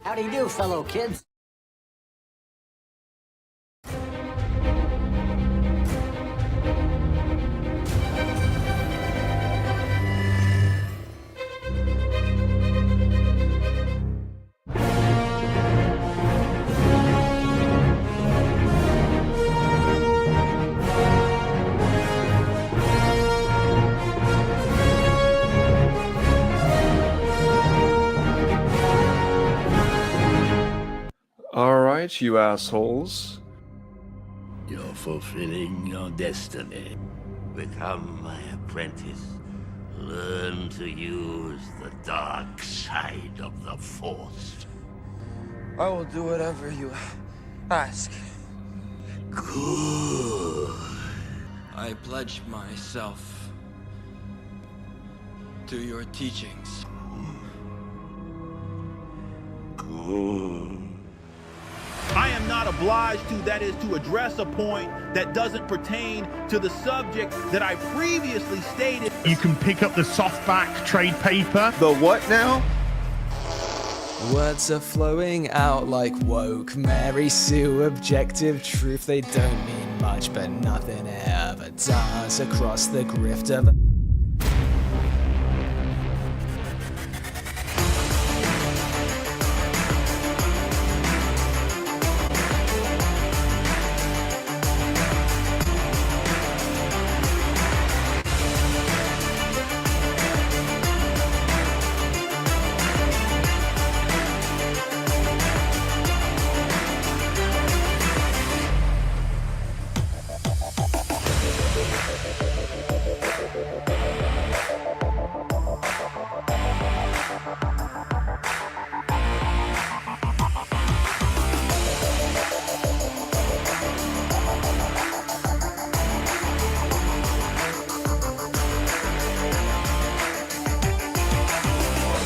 Howdy do, fellow kids. All right, you assholes. You're fulfilling your destiny. Become my apprentice. Learn to use the dark side of the Force. I will do whatever you ask. Good. I pledge myself to your teachings. Good. I am not obliged to, that is, to address a point that doesn't pertain to the subject that I previously stated. You can pick up the softback trade paper. The what now? Words are flowing out like woke Mary Sue objective truth. They don't mean much, but nothing ever does across the grift of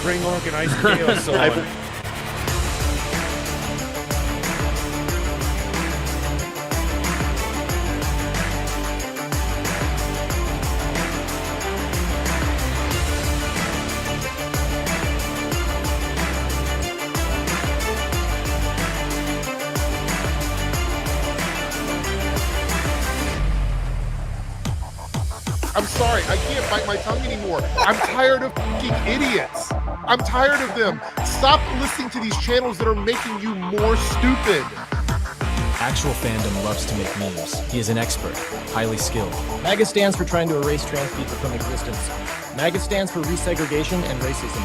Bring organized chaos on. I'm sorry, I can't bite my tongue anymore. I'm tired of fucking idiots. I'm tired of them. Stop listening to these channels that are making you more stupid. Actual fandom loves to make memes. He is an expert, highly skilled. MAGA stands for trying to erase trans people from existence. MAGA stands for resegregation and racism.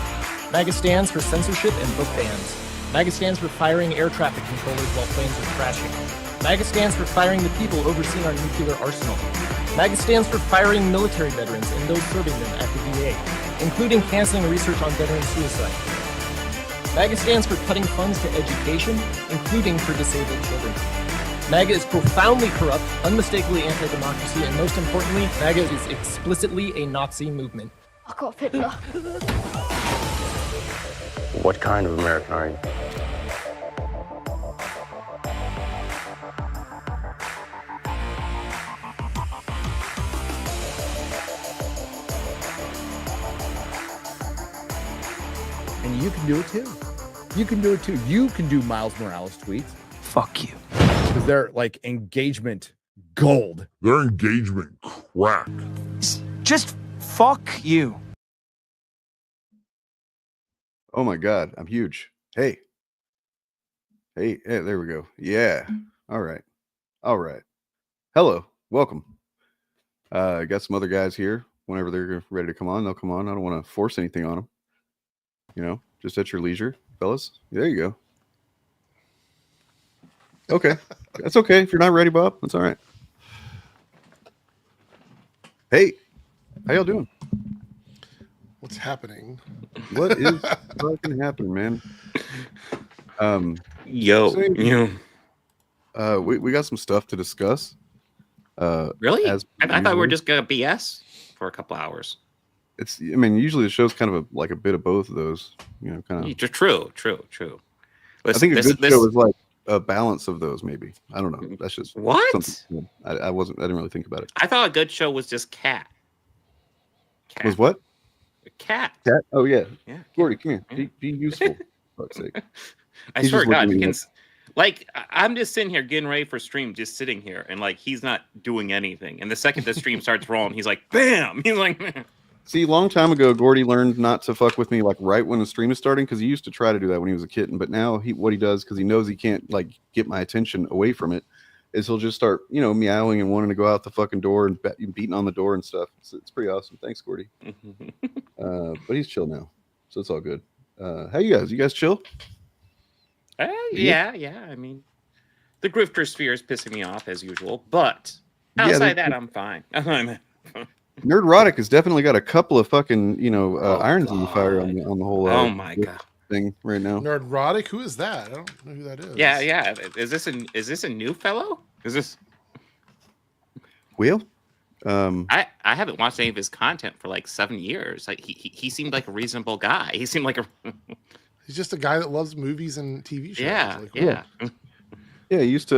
MAGA stands for censorship and book bans. MAGA stands for firing air traffic controllers while planes are crashing. MAGA stands for firing the people overseeing our nuclear arsenal. MAGA stands for firing military veterans and those serving them at the VA, including canceling research on veteran suicide. MAGA stands for cutting funds to education, including for disabled children. MAGA is profoundly corrupt, unmistakably anti-democracy, and most importantly, MAGA is explicitly a Nazi movement. Fuck off, Hitler. What kind of American are you? And you can do it too. You can do it too. You can do Miles Morales tweets. fuck you. Because they're like engagement gold. Their engagement crack. Just fuck you. Oh my God, I'm huge. Hey, there we go. Yeah. All right. Hello, welcome. Got some other guys here. Whenever they're ready to come on, they'll come on. I don't want to force anything on them. You know, just at your leisure, fellas. There you go. Okay. That's okay. If you're not ready, Bob, that's all right. Hey, how y'all doing? What's happening? What is fucking happening, man? We got some stuff to discuss. Really? I thought we were just gonna BS for a couple hours. I mean, usually the show's kind of a bit of both of those. You know, kind of. True. I think a good show is like a balance of those. Maybe I don't know. That's just what I didn't really think about it. I thought a good show was just cat. Was what? Cat. Oh yeah. Yeah. Gordy, come here. Be useful. For fuck's sake. I He's swear just to God, looking you at can. Like, I'm just sitting here getting ready for stream, just sitting here, and like he's not doing anything. And the second the stream starts rolling, he's like, "Bam!" He's like, See, a long time ago, Gordy learned not to fuck with me like right when the stream is starting because he used to try to do that when he was a kitten. But now what he does because he knows he can't like get my attention away from it is he'll just start meowing and wanting to go out the fucking door and beating on the door and stuff. It's pretty awesome. Thanks, Gordy. But he's chill now, so it's all good. How you guys? You guys chill? yeah. I mean, the grifter sphere is pissing me off as usual, but outside that, I'm fine. Nerdrotic has definitely got a couple of fucking irons in the fire on the whole. Oh my God. Thing right now. Nerdrotic? Who is that? I don't know who that is. Yeah. Is this a new fellow? Is this? Will? I haven't watched any of his content for like 7 years. Like he seemed like a reasonable guy. He seemed like a. He's just a guy that loves movies and TV shows. Yeah, like, yeah. Yeah, he used to.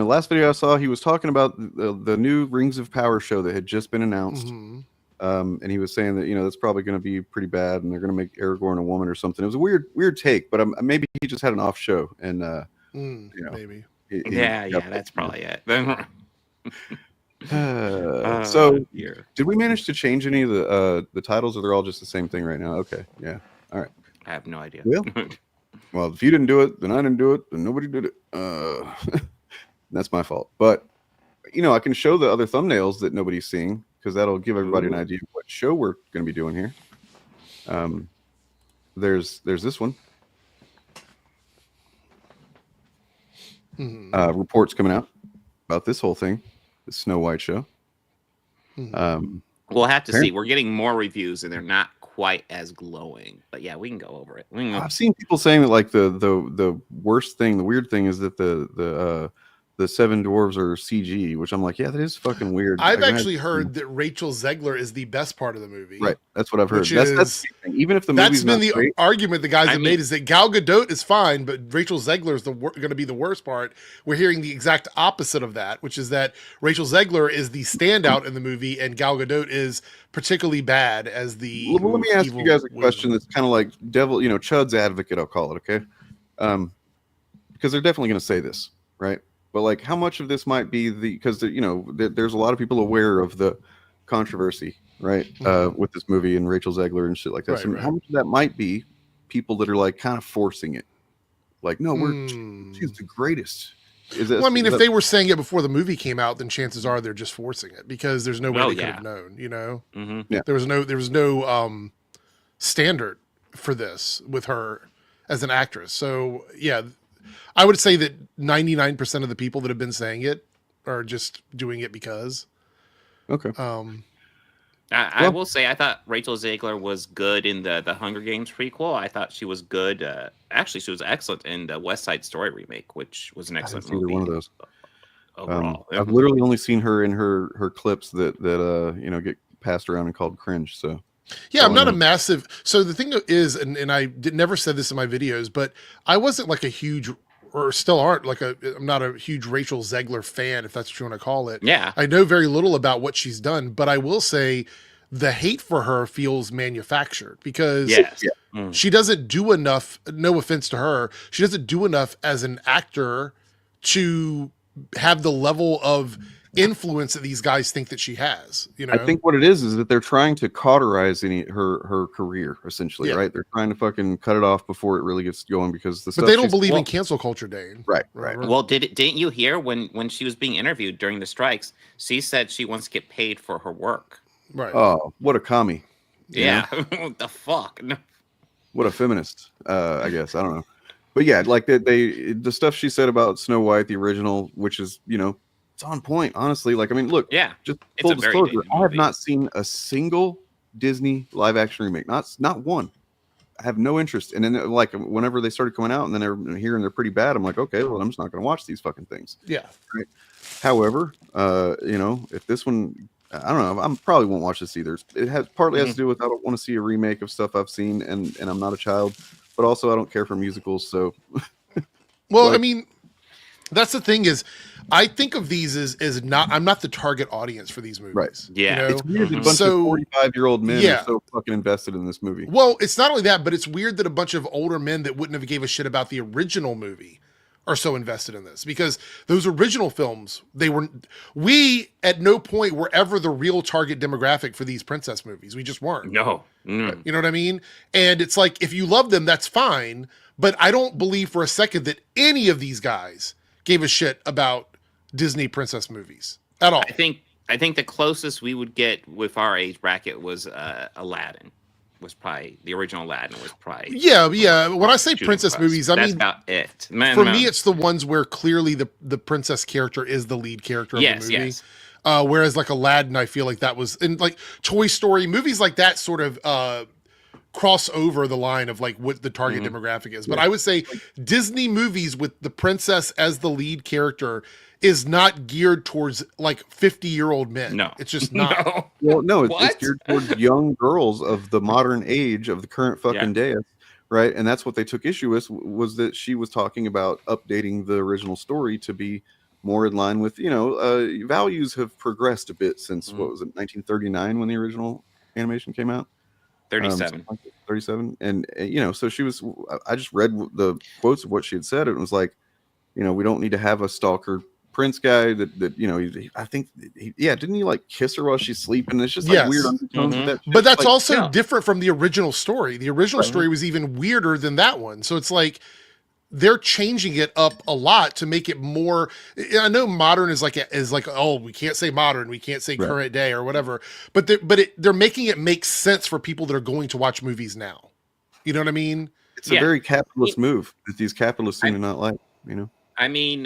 Last video I saw, he was talking about the new Rings of Power show that had just been announced. Mm-hmm. And he was saying that that's probably going to be pretty bad, and they're going to make Aragorn a woman or something. It was a weird take, but maybe he just had an off show, and maybe. That's probably it. So, did we manage to change any of the titles, or they're all just the same thing right now? Okay, yeah, all right. I have no idea. Well, if you didn't do it, then I didn't do it, then nobody did it. That's my fault. But I can show the other thumbnails that nobody's seeing because that'll give everybody an idea of what show we're going to be doing here. There's this one. Reports coming out about this whole thing, the Snow White show. We'll have to see. We're getting more reviews, and they're not quite as glowing. But yeah, we can go over it. I've seen people saying that like the worst thing, the weird thing is that the seven dwarves are CG, which I'm like, yeah, that is fucking weird. I've actually heard that Rachel Zegler is the best part of the movie. Right, that's what I've heard. That's even if the movie's been the great, argument the guys have made is that Gal Gadot is fine, but Rachel Zegler is going to be the worst part. We're hearing the exact opposite of that, which is that Rachel Zegler is the standout in the movie, and Gal Gadot is particularly bad as the. Well, let me ask you guys a question that's kind of like devil, Chud's advocate. I'll call it, okay? Because they're definitely going to say this, right? But like, how much of this might be because there's a lot of people aware of the controversy, right, with this movie and Rachel Zegler and shit like that. So how much of that might be people that are like kind of forcing it, like, no, she's the greatest. Well, I mean, if they were saying it before the movie came out, then chances are they're just forcing it because there's no way they could have known. Yeah. There was no standard for this with her as an actress. So yeah. I would say that 99% of the people that have been saying it are just doing it because. Okay. I will say I thought Rachel Zegler was good in the Hunger Games prequel. I thought she was good. Actually, she was excellent in the West Side Story remake, which was an excellent movie. One of those. Overall, I've literally only seen her in her clips that get passed around and called cringe. So. Yeah, I'm not a massive. So the thing is, and I never said this in my videos, but I wasn't like a huge, or still aren't I'm not a huge Rachel Zegler fan, if that's what you want to call it. Yeah. I know very little about what she's done, but I will say the hate for her feels manufactured because she doesn't do enough. No offense to her, she doesn't do enough as an actor to have the level of influence that these guys think that she has. I think what it is that they're trying to cauterize her career essentially, right? They're trying to fucking cut it off before it really gets going because but they don't believe in cancel culture, Dane. Right. Well, didn't you hear when she was being interviewed during the strikes? She said she wants to get paid for her work. Right. Oh, what a commie! Yeah. What the fuck? No. What a feminist! I guess I don't know, but yeah, like the stuff she said about Snow White, the original, which is it's on point, honestly. Like, I mean, look, just full disclosure, I have not seen a single Disney live action remake, not one. I have no interest. And then, like, whenever they started coming out, and then they're hearing they're pretty bad, I'm like, okay, well, I'm just not going to watch these fucking things. Yeah. Right. However, if this one, I don't know, I probably won't watch this either. It partly has to do with I don't want to see a remake of stuff I've seen, and I'm not a child, but also I don't care for musicals. So, well, I mean. That's the thing is, I think of these as not. I'm not the target audience for these movies. Right. Yeah. It's weird that a bunch of 45-year-old men are so fucking invested in this movie. Well, it's not only that, but it's weird that a bunch of older men that wouldn't have gave a shit about the original movie are so invested in this, because those original films, we at no point were ever the real target demographic for these princess movies. We just weren't. No. You know what I mean? And it's like, if you love them, that's fine. But I don't believe for a second that any of these guys gave a shit about Disney princess movies at all. I think the closest we would get with our age bracket was Aladdin. Was probably the original Aladdin was probably When I say princess movies, I that's mean about it. Me, it's the ones where clearly the princess character is the lead character of the movie. Yes. Whereas like Aladdin, I feel like that was, and like Toy Story, movies like that sort of cross over the line of like what the target demographic is. But I would say Disney movies with the princess as the lead character is not geared towards like 50-year-old men. No, it's just not. Well, no, it's geared towards young girls of the modern age of the current fucking day, right? And that's what they took issue with, was that she was talking about updating the original story to be more in line with, values have progressed a bit since what was it, 1939 when the original animation came out. 37. 37. And so she was. I just read the quotes of what she had said. It was like, we don't need to have a stalker Prince guy that I think didn't he like kiss her while she's sleeping? It's just like weird undertones with that shit. But that's also different from the original story. The original story was even weirder than that one. So it's like they're changing it up a lot to make it more. I know modern is like oh, we can't say modern, we can't say current day or whatever. But they're making it make sense for people that are going to watch movies now. You know what I mean? It's a very capitalist move that these capitalists seem to not like. I mean,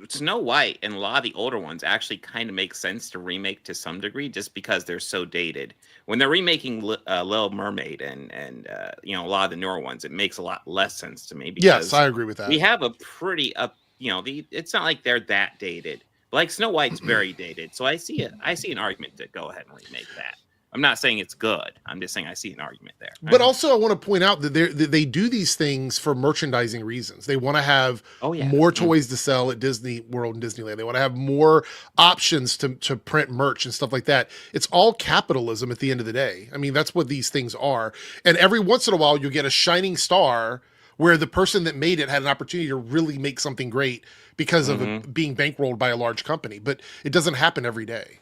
Snow White and a lot of the older ones actually kind of make sense to remake to some degree, just because they're so dated. When they're remaking Little Mermaid and a lot of the newer ones, it makes a lot less sense to me. Because yes, I agree with that. We have a pretty it's not like they're that dated. But like Snow White's very dated, so I see an argument to go ahead and remake that. I'm not saying it's good. I'm just saying I see an argument there. But also, I want to point out that they do these things for merchandising reasons. They want to have more toys to sell at Disney World and Disneyland. They want to have more options to print merch and stuff like that. It's all capitalism at the end of the day. I mean, that's what these things are. And every once in a while, you'll get a shining star where the person that made it had an opportunity to really make something great because of it being bankrolled by a large company. But it doesn't happen every day.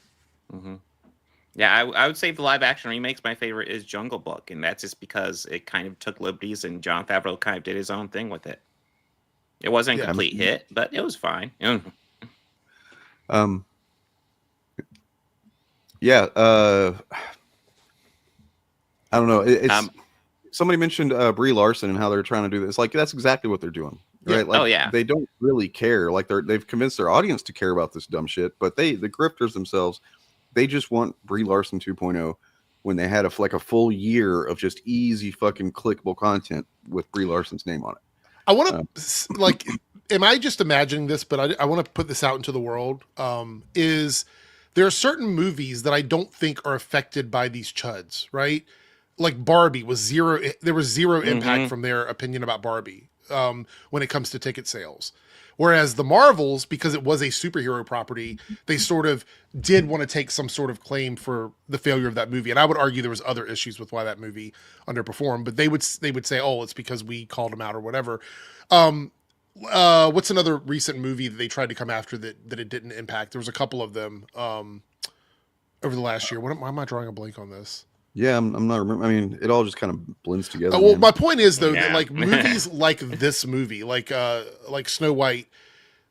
Yeah, I would say the live action remakes, my favorite is Jungle Book, and that's just because it kind of took liberties and Jon Favreau kind of did his own thing with it. It wasn't a complete hit, but it was fine. I don't know. It's somebody mentioned Brie Larson and how they're trying to do this. Like, that's exactly what they're doing, right? Like, they don't really care. Like, they've convinced their audience to care about this dumb shit, but the grifters themselves, they just want Brie Larson 2.0 when they had a full year of just easy fucking clickable content with Brie Larson's name on it. I want to am I just imagining this? But I want to put this out into the world. Is there are certain movies that I don't think are affected by these chuds, right? Like Barbie was zero. There was zero impact from their opinion about Barbie when it comes to ticket sales. Whereas the Marvels, because it was a superhero property, they sort of did want to take some sort of claim for the failure of that movie. And I would argue there was other issues with why that movie underperformed, but they would say, oh, it's because we called them out or whatever. What's another recent movie that they tried to come after that it didn't impact? There was a couple of them over the last year. Why am I drawing a blank on this? Yeah, I'm not remember. I mean, it all just kind of blends together. Well, my point is though that like movies like this movie, like Snow White,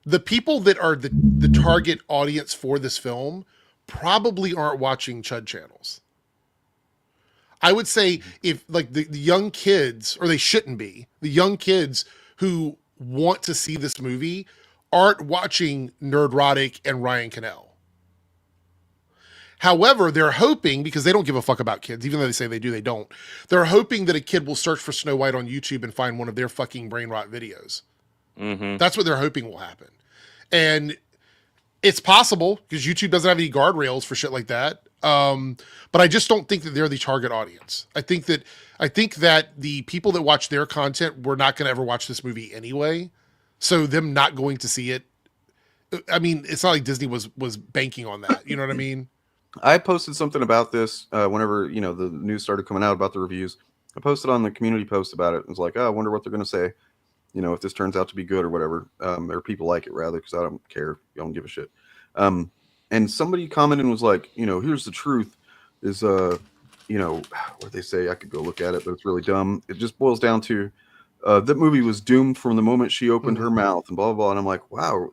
the people that are the target audience for this film probably aren't watching Chud channels. I would say if like the young kids, or they shouldn't be, the young kids who want to see this movie aren't watching Nerdrotic and Ryan Cannell. However, they're hoping, because they don't give a fuck about kids, even though they say they do, they don't. They're hoping that a kid will search for Snow White on YouTube and find one of their fucking brain rot videos. That's what they're hoping will happen. And it's possible, because YouTube doesn't have any guardrails for shit like that. But I just don't think that they're the target audience. I think that the people that watch their content were not going to ever watch this movie anyway. So them not going to see it I mean, it's not like Disney was banking on that. You know what I mean? I posted something about this whenever the news started coming out about the reviews. I posted on the community post about it. It was like, oh, I wonder what they're going to say. If this turns out to be good or whatever, or people like it rather, because I don't care. I don't give a shit. And somebody commented and was like, here's the truth is, what they say, I could go look at it, but it's really dumb. It just boils down to, that movie was doomed from the moment she opened her mouth and blah, blah, blah. And I'm like, wow,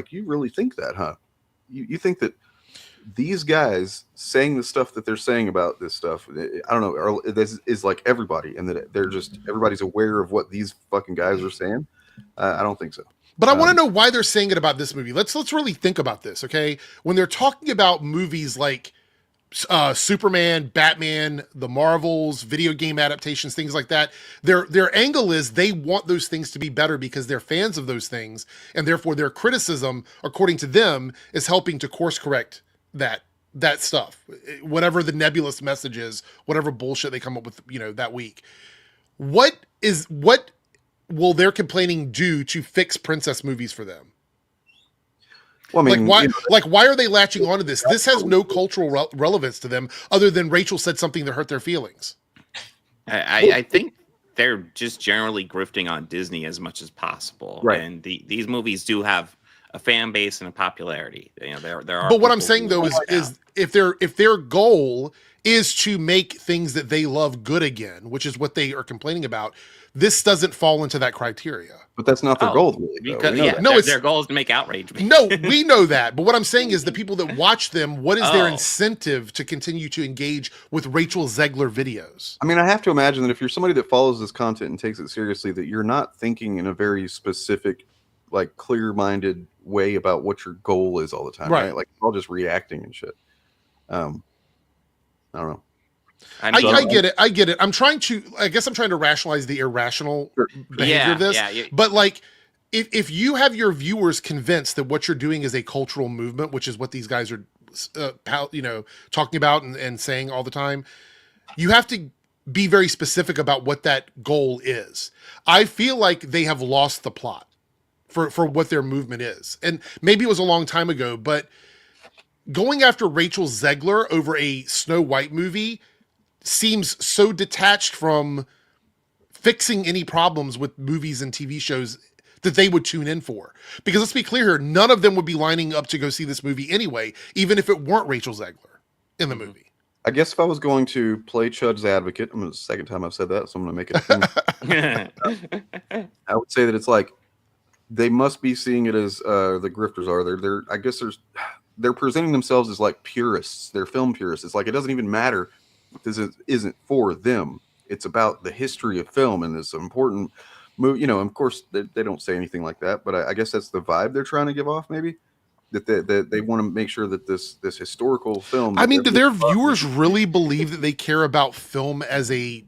you really think that, huh? You think that these guys saying the stuff that they're saying about this stuff, I don't know, this is like everybody, and that everybody's aware of what these fucking guys are saying. I don't think so. But I want to know why they're saying it about this movie. Let's really think about this, okay? When they're talking about movies like Superman, Batman, the Marvels, video game adaptations, things like that, their angle is they want those things to be better because they're fans of those things, and therefore their criticism, according to them, is helping to course correct that stuff, whatever the nebulous message is, whatever bullshit they come up with, that week. What will their complaining do to fix princess movies for them? Well, I mean, why are they latching onto this? This has no cultural relevance to them other than Rachel said something that hurt their feelings. I think they're just generally grifting on Disney as much as possible. Right. And these movies do have a fan base and a popularity. There are. But what I'm saying though is if their goal is to make things that they love good again, which is what they are complaining about, this doesn't fall into that criteria. But that's not their goal, really. Because, their goal is to make outrage. No, we know that. But what I'm saying is the people that watch them, what is their incentive to continue to engage with Rachel Zegler videos? I mean, I have to imagine that if you're somebody that follows this content and takes it seriously, that you're not thinking in a very specific, like clear-minded way about what your goal is all the time, right? Like all just reacting and shit. I don't know. I get it. I get it. I guess I'm trying to rationalize the irrational behavior of this. Yeah. But like, if you have your viewers convinced that what you're doing is a cultural movement, which is what these guys are, talking about and saying all the time, you have to be very specific about what that goal is. I feel like they have lost the plot for what their movement is. And maybe it was a long time ago, but going after Rachel Zegler over a Snow White movie seems so detached from fixing any problems with movies and TV shows that they would tune in for. Because let's be clear here, none of them would be lining up to go see this movie anyway, even if it weren't Rachel Zegler in the movie. I guess if I was going to play Chud's advocate, the second time I've said that, so I'm going to make it a thing. I would say that it's like, they must be seeing it as the grifters are. I guess they're presenting themselves as like purists. They're film purists. It's like, it doesn't even matter. This isn't for them. It's about the history of film and this important movie. Of course, they don't say anything like that, but I guess that's the vibe they're trying to give off. Maybe that they want to make sure that this historical film. I mean, do their viewers really believe that they care about film as a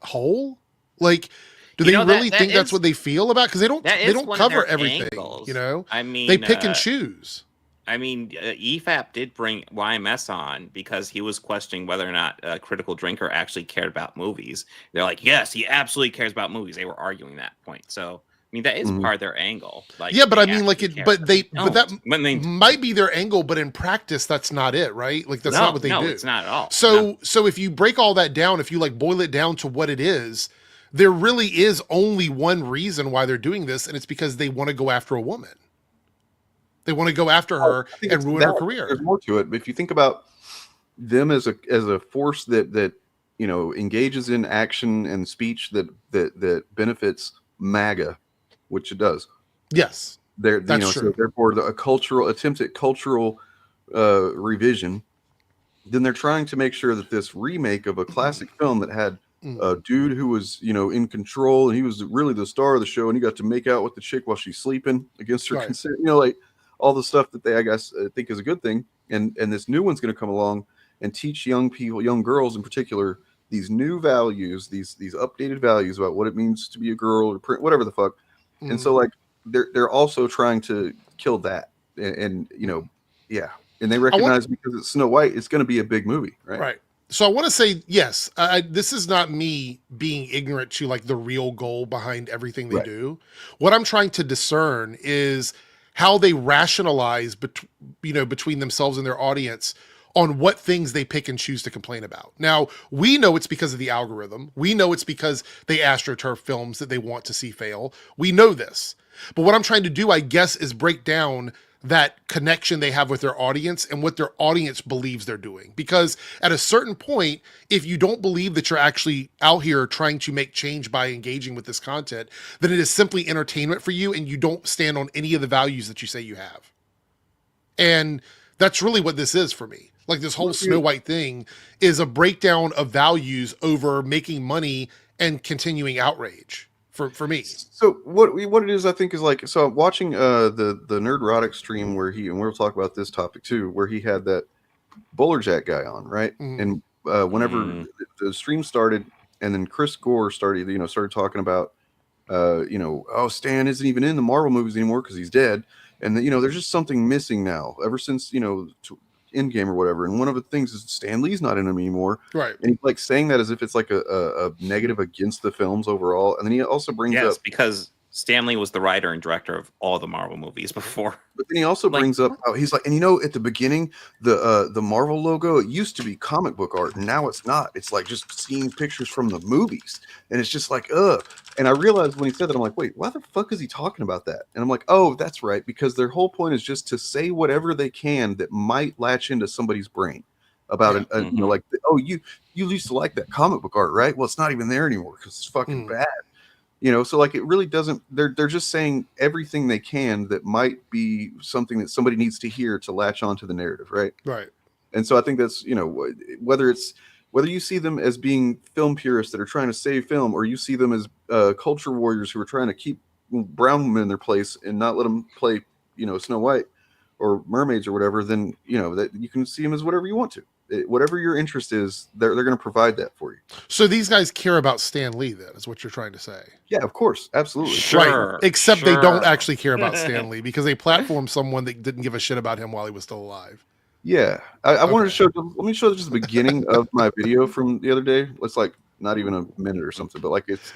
whole? Like, do they really think that's what they feel about? Because they don't cover everything. Angles. I mean, they pick and choose. I mean, EFAP did bring YMS on because he was questioning whether or not Critical Drinker actually cared about movies. They're like, yes, he absolutely cares about movies. They were arguing that point. So, I mean, that is part of their angle. Like, yeah, but I mean, like that might be their angle, but in practice, that's not it, right? Like that's not what they do. No, it's not at all. So if you break all that down, if you like boil it down to what it is, there really is only one reason why they're doing this, and it's because they want to go after a woman. They want to go after her and ruin her career. There's more to it. If you think about them as a force that engages in action and speech that benefits MAGA, which it does. Yes, that's true. So therefore, a attempt at cultural revision. Then they're trying to make sure that this remake of a classic film that had a dude who was in control and he was really the star of the show and he got to make out with the chick while she's sleeping against her consent. Like all the stuff that they, I guess, think is a good thing. And this new one's going to come along and teach young people, young girls in particular, these new values, these updated values about what it means to be a girl or whatever the fuck. And so like they're also trying to kill that. And they recognize because it's Snow White, it's going to be a big movie, right? Right. So I want to say, yes, this is not me being ignorant to like the real goal behind everything they do. What I'm trying to discern is how they rationalize between themselves and their audience on what things they pick and choose to complain about. Now, we know it's because of the algorithm. We know it's because they astroturf films that they want to see fail. We know this. But what I'm trying to do, I guess, is break down that connection they have with their audience and what their audience believes they're doing. Because at a certain point, if you don't believe that you're actually out here trying to make change by engaging with this content, then it is simply entertainment for you and you don't stand on any of the values that you say you have. And that's really what this is for me. Like, this whole Snow White thing is a breakdown of values over making money and continuing outrage for me. So what it is, I think, is like, so I'm watching the Nerdrotic stream where and we'll talk about this topic too, where he had that Bowler Jack guy on, right? And whenever the stream started, and then Chris Gore started talking about oh, Stan isn't even in the Marvel movies anymore because he's dead, and there's just something missing now ever since Endgame or whatever, and one of the things is Stan Lee's not in them anymore, right? And he's like saying that as if it's like a negative against the films overall, and then he also brings up because Stan Lee was the writer and director of all the Marvel movies before. But then he also brings up how he's like, and at the beginning, the Marvel logo, it used to be comic book art, and now it's not. It's like just seeing pictures from the movies, and it's just like, ugh. And I realized when he said that, I'm like, wait, why the fuck is he talking about that? And I'm like, oh, that's right, because their whole point is just to say whatever they can that might latch into somebody's brain about like, oh, you used to like that comic book art, right? Well, it's not even there anymore because it's fucking bad. So like, it really doesn't, they're just saying everything they can that might be something that somebody needs to hear to latch onto the narrative, right? Right. And so I think that's, whether you see them as being film purists that are trying to save film, or you see them as culture warriors who are trying to keep brown men in their place and not let them play, Snow White or mermaids or whatever, then, that you can see them as whatever you want to. Whatever your interest is, they're going to provide that for you. So these guys care about Stan Lee, then, is what you're trying to say? Yeah, of course, absolutely. Right. Except they don't actually care about Stan Lee because they platformed someone that didn't give a shit about him while he was still alive. Yeah, I wanted to show. Let me show just the beginning of my video from the other day. It's like not even a minute or something, but like it's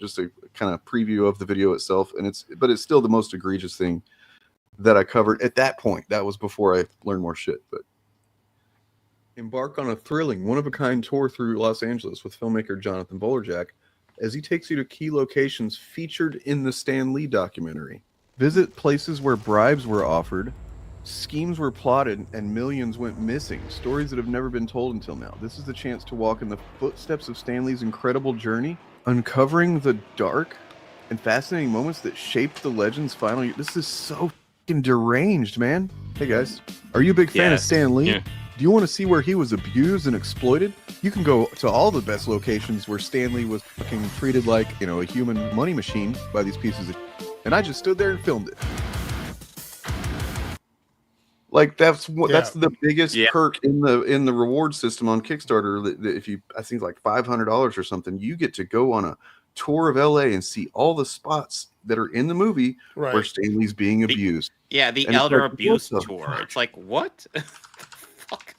just a kind of preview of the video itself, and it's still the most egregious thing that I covered at that point. That was before I learned more shit, but. Embark on a thrilling, one-of-a-kind tour through Los Angeles with filmmaker Jonathan Bolerjack as he takes you to key locations featured in the Stan Lee documentary. Visit places where bribes were offered, schemes were plotted, and millions went missing. Stories that have never been told until now. This is the chance to walk in the footsteps of Stan Lee's incredible journey, uncovering the dark and fascinating moments that shaped the legend's final year. This is so fucking deranged, man. Hey guys, are you a big fan of Stan Lee? Yeah. Do you want to see where he was abused and exploited? You can go to all the best locations where Stan Lee was fucking treated like, a human money machine by these pieces of shit. And I just stood there and filmed it. Like, that's the biggest perk in the reward system on Kickstarter. That if you, I think like $500 or something, you get to go on a tour of LA and see all the spots that are in the movie where Stan Lee's being abused. The Elder Abuse Tour. It's like, what? Fuck.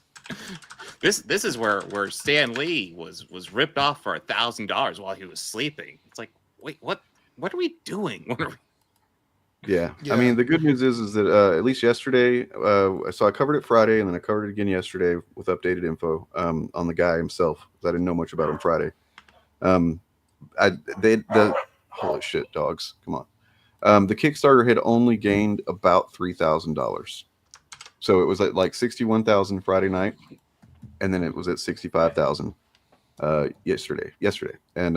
This is where Stan Lee was ripped off for $1,000 while he was sleeping. It's like, wait, what are we doing? Yeah. I mean, the good news is that at least yesterday, so I covered it Friday, and then I covered it again yesterday with updated info on the guy himself, because I didn't know much about him Friday. Holy shit, dogs, come on. The Kickstarter had only gained about $3,000. So it was at like 61,000 Friday night, and then it was at 65,000 yesterday. And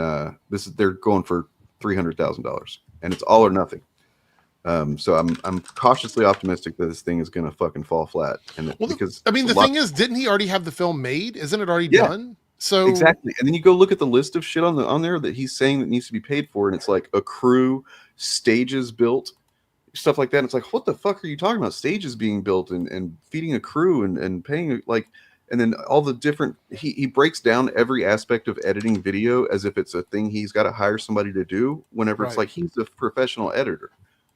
they're going for $300,000, and it's all or nothing. So I'm cautiously optimistic that this thing is going to fucking fall flat. And because I mean, the thing is, didn't he already have the film made? Isn't it already done? So exactly. And then you go look at the list of shit on there that he's saying that needs to be paid for, and it's like a crew, stages built, stuff like that. And it's like, what the fuck are you talking about? Stages being built and feeding a crew and paying, like, and then all the different, he breaks down every aspect of editing video as if it's a thing he's got to hire somebody to do, whenever it's like he's a professional editor.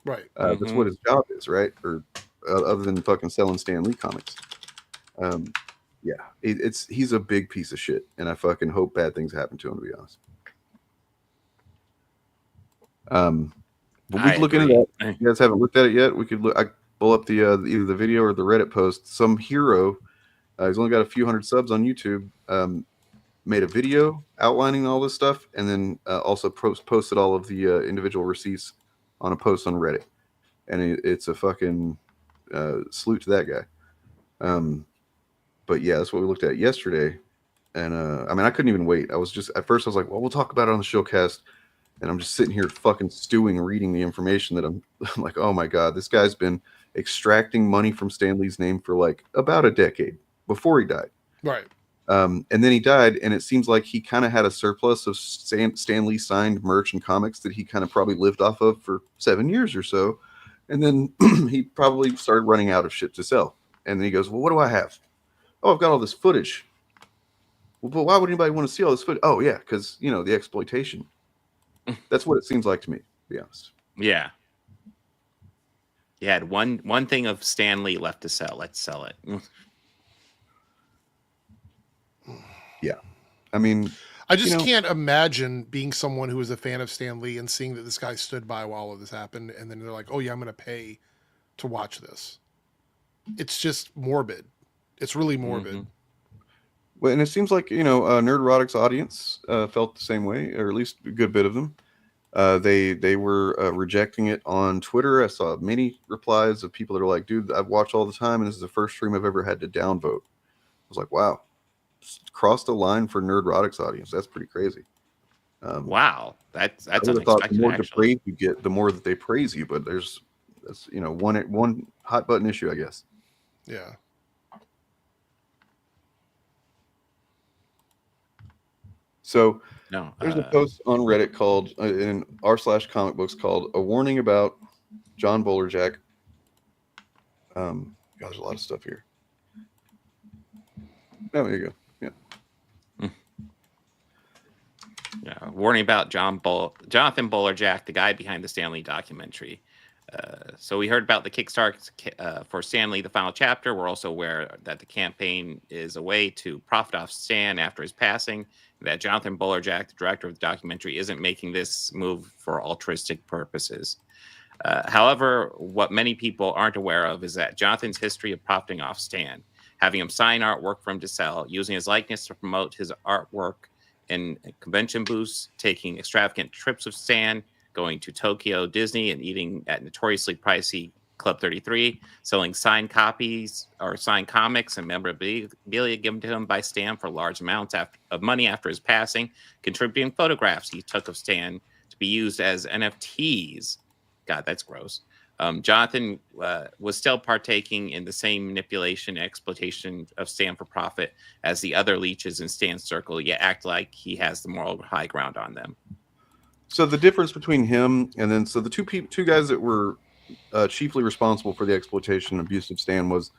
Right. That's what his job is, right? Or other than fucking selling Stan Lee comics. He's a big piece of shit, and I fucking hope bad things happen to him, to be honest. But we I could look into agree. that. If you guys haven't looked at it yet, we could look. I pull up the either the video or the Reddit post. Some hero, he's only got a few hundred subs on YouTube. Made a video outlining all this stuff, and then also posted all of the individual receipts on a post on Reddit. And it's a fucking salute to that guy. But yeah, that's what we looked at yesterday. And I mean, I couldn't even wait. I was just at first I was like, well, we'll talk about it on the Shillcast. And I'm just sitting here fucking stewing, reading the information that I'm like, oh my God, this guy's been extracting money from Stan Lee's name for like about a decade before he died. Right. And then he died, and it seems like he kind of had a surplus of Stan Lee signed merch and comics that he kind of probably lived off of for 7 years or so. And then he probably started running out of shit to sell. And then he goes, well, what do I have? Oh, I've got all this footage. Well, but why would anybody want to see all this footage? Oh, yeah, because, you know, the exploitation. That's what it seems like to me, to be honest. Yeah. You had one thing of Stan Lee left to sell. Let's sell it. Yeah. I mean, I just can't imagine being someone who is a fan of Stan Lee and seeing that this guy stood by while all of this happened. And then they're like, oh, yeah, I'm going to pay to watch this. It's just morbid. It's really morbid. Mm-hmm. Well, and it seems like, you know, Nerdrotic's audience felt the same way, or at least a good bit of them. They were rejecting it on Twitter. I saw many replies of people that are like, dude, I've watched all the time, and this is the first stream I've ever had to downvote. I was like, wow. Crossed the line for Nerdrotic's audience. That's pretty crazy. Wow, that's unexpected. The more praise you get, the more that they praise you. But that's you know one hot button issue, I guess. Yeah. So there's a post on Reddit called in r/comic books called "A Warning About John Bolerjack." God, there's a lot of stuff here. Oh, there you go. Yeah, warning about Jonathan Bolerjack, the guy behind the Stan Lee documentary. So we heard about the Kickstarter for Stan Lee, the final chapter. We're also aware that the campaign is a way to profit off Stan after his passing. That Jonathan Bolerjack, the director of the documentary, isn't making this move for altruistic purposes. However, what many people aren't aware of is that Jonathan's history of profiting off Stan, having him sign artwork for him to sell, using his likeness to promote his artwork in convention booths, taking extravagant trips with Stan, going to Tokyo Disney and eating at notoriously pricey Club 33, selling signed copies or signed comics and memorabilia given to him by Stan for large amounts of money after his passing, contributing photographs he took of Stan to be used as NFTs. God, that's gross. Jonathan was still partaking in the same manipulation and exploitation of Stan for profit as the other leeches in Stan's circle, yet act like he has the moral high ground on them. So the difference between him and then the two guys that were chiefly responsible for the exploitation and abuse of Stan was,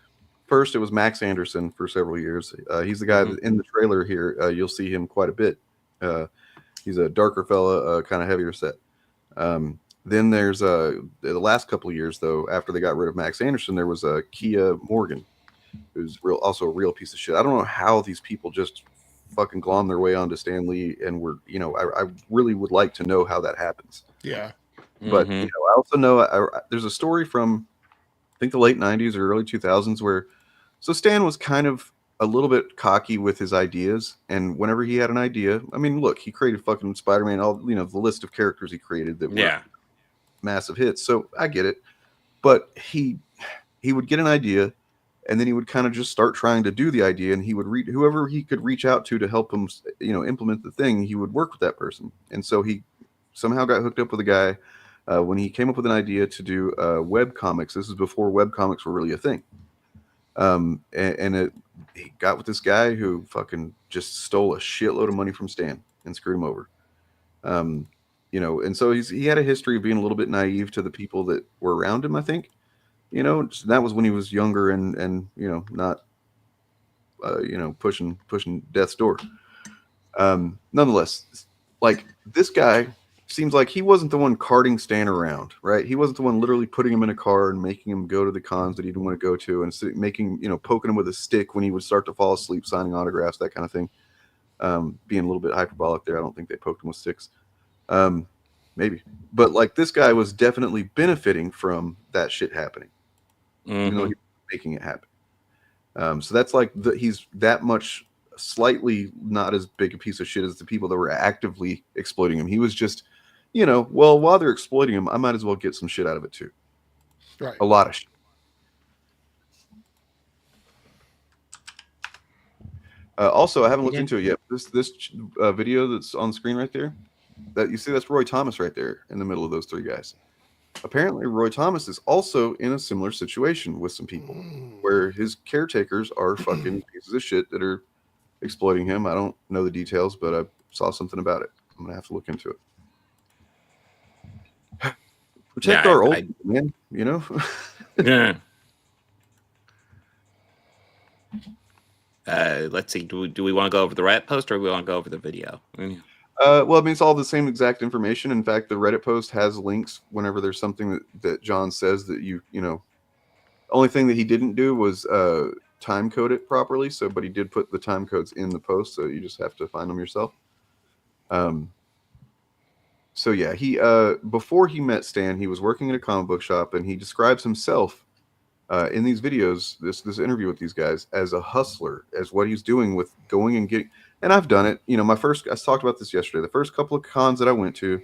first, it was Max Anderson for several years. He's the guy that in the trailer here, you'll see him quite a bit. He's a darker fella, kind of heavier set. Then there's the last couple of years, though, after they got rid of Max Anderson, there was Kia Morgan, who's also a real piece of shit. I don't know how these people just fucking glom their way onto Stan Lee, and I really would like to know how that happens. Yeah. But I also know there's a story from I think the late 90s or early 2000s where Stan was kind of a little bit cocky with his ideas, and whenever he had an idea, I mean, look, he created fucking Spider-Man, all the list of characters he created that were massive hits. So I get it, but he would get an idea, and then he would kind of just start trying to do the idea, and he would whoever he could reach out to help him, implement the thing. He would work with that person, and so he somehow got hooked up with a guy when he came up with an idea to do web comics. This is before web comics were really a thing, he got with this guy who fucking just stole a shitload of money from Stan and screwed him over. And so he had a history of being a little bit naive to the people that were around him, I think. That was when he was younger and not pushing death's door. Nonetheless, like, this guy seems like he wasn't the one carting Stan around, right? He wasn't the one literally putting him in a car and making him go to the cons that he didn't want to go to, and poking him with a stick when he would start to fall asleep, signing autographs, that kind of thing. Being a little bit hyperbolic there. I don't think they poked him with sticks. maybe. But like this guy was definitely benefiting from that shit happening, even though he was making it happen. So that's like he's that much slightly not as big a piece of shit as the people that were actively exploiting him. He was just, well, while they're exploiting him, I might as well get some shit out of it too. Right. A lot of shit. Also, I haven't looked into it yet. This video that's on the screen right there, that you see, that's Roy Thomas right there in the middle of those three guys. Apparently, Roy Thomas is also in a similar situation with some people where his caretakers are fucking pieces of shit that are exploiting him. I don't know the details, but I saw something about it. I'm gonna have to look into it. Protect our old man, Yeah. Let's see. Do we want to go over the Reddit post or do we want to go over the video? Well, I mean, it's all the same exact information. In fact, the Reddit post has links whenever there's something that John says that only thing that he didn't do was time code it properly. But he did put the time codes in the post, so you just have to find them yourself. So yeah, he before he met Stan, he was working in a comic book shop, and he describes himself in these videos, this interview with these guys, as a hustler, as what he's doing with going and getting. And I've done it. I talked about this yesterday. The first couple of cons that I went to,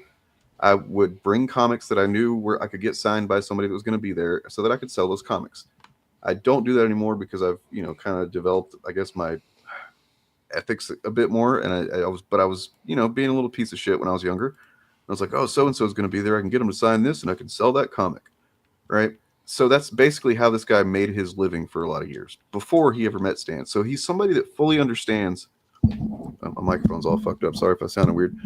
I would bring comics that I knew where I could get signed by somebody that was going to be there, so that I could sell those comics. I don't do that anymore because I've kind of developed, I guess, my ethics a bit more. And I was being a little piece of shit when I was younger. I was like, oh, so and so is going to be there. I can get them to sign this, and I can sell that comic, right? So that's basically how this guy made his living for a lot of years before he ever met Stan. So he's somebody that fully understands. My microphone's all fucked up. Sorry if I sounded weird.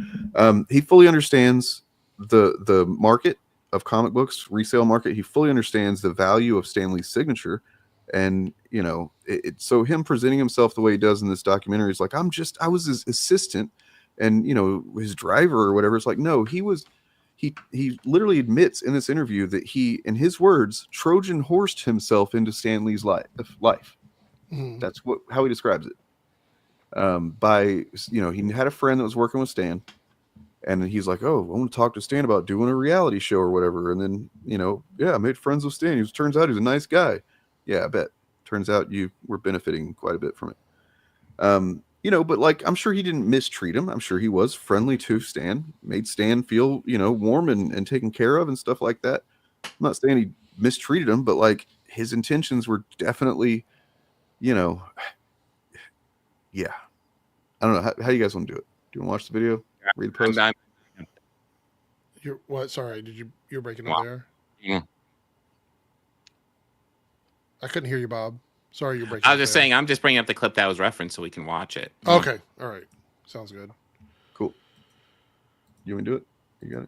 He fully understands the market of comic books, resale market. He fully understands the value of Stan Lee's signature. And, so him presenting himself the way he does in this documentary is like, I was his assistant and, his driver or whatever. It's like, no, he literally admits in this interview that he, in his words, Trojan horsed himself into Stan Lee's life. That's how he describes it. He had a friend that was working with Stan, and he's like, oh, I want to talk to Stan about doing a reality show or whatever. And then, I made friends with Stan. Turns out he's a nice guy. Yeah, I bet. Turns out you were benefiting quite a bit from it. But like, I'm sure he didn't mistreat him. I'm sure he was friendly to Stan, made Stan feel, warm and taken care of and stuff like that. I'm not saying he mistreated him, but like his intentions were definitely, yeah. I don't know. How do you guys want to do it? Do you want to watch the video? Read the post? You're what? Sorry, you're breaking up there? Yeah. I couldn't hear you, Bob. Sorry, you're breaking I was just saying, I'm just bringing up the clip that was referenced so we can watch it. Okay. All right. Sounds good. Cool. You want to do it? You got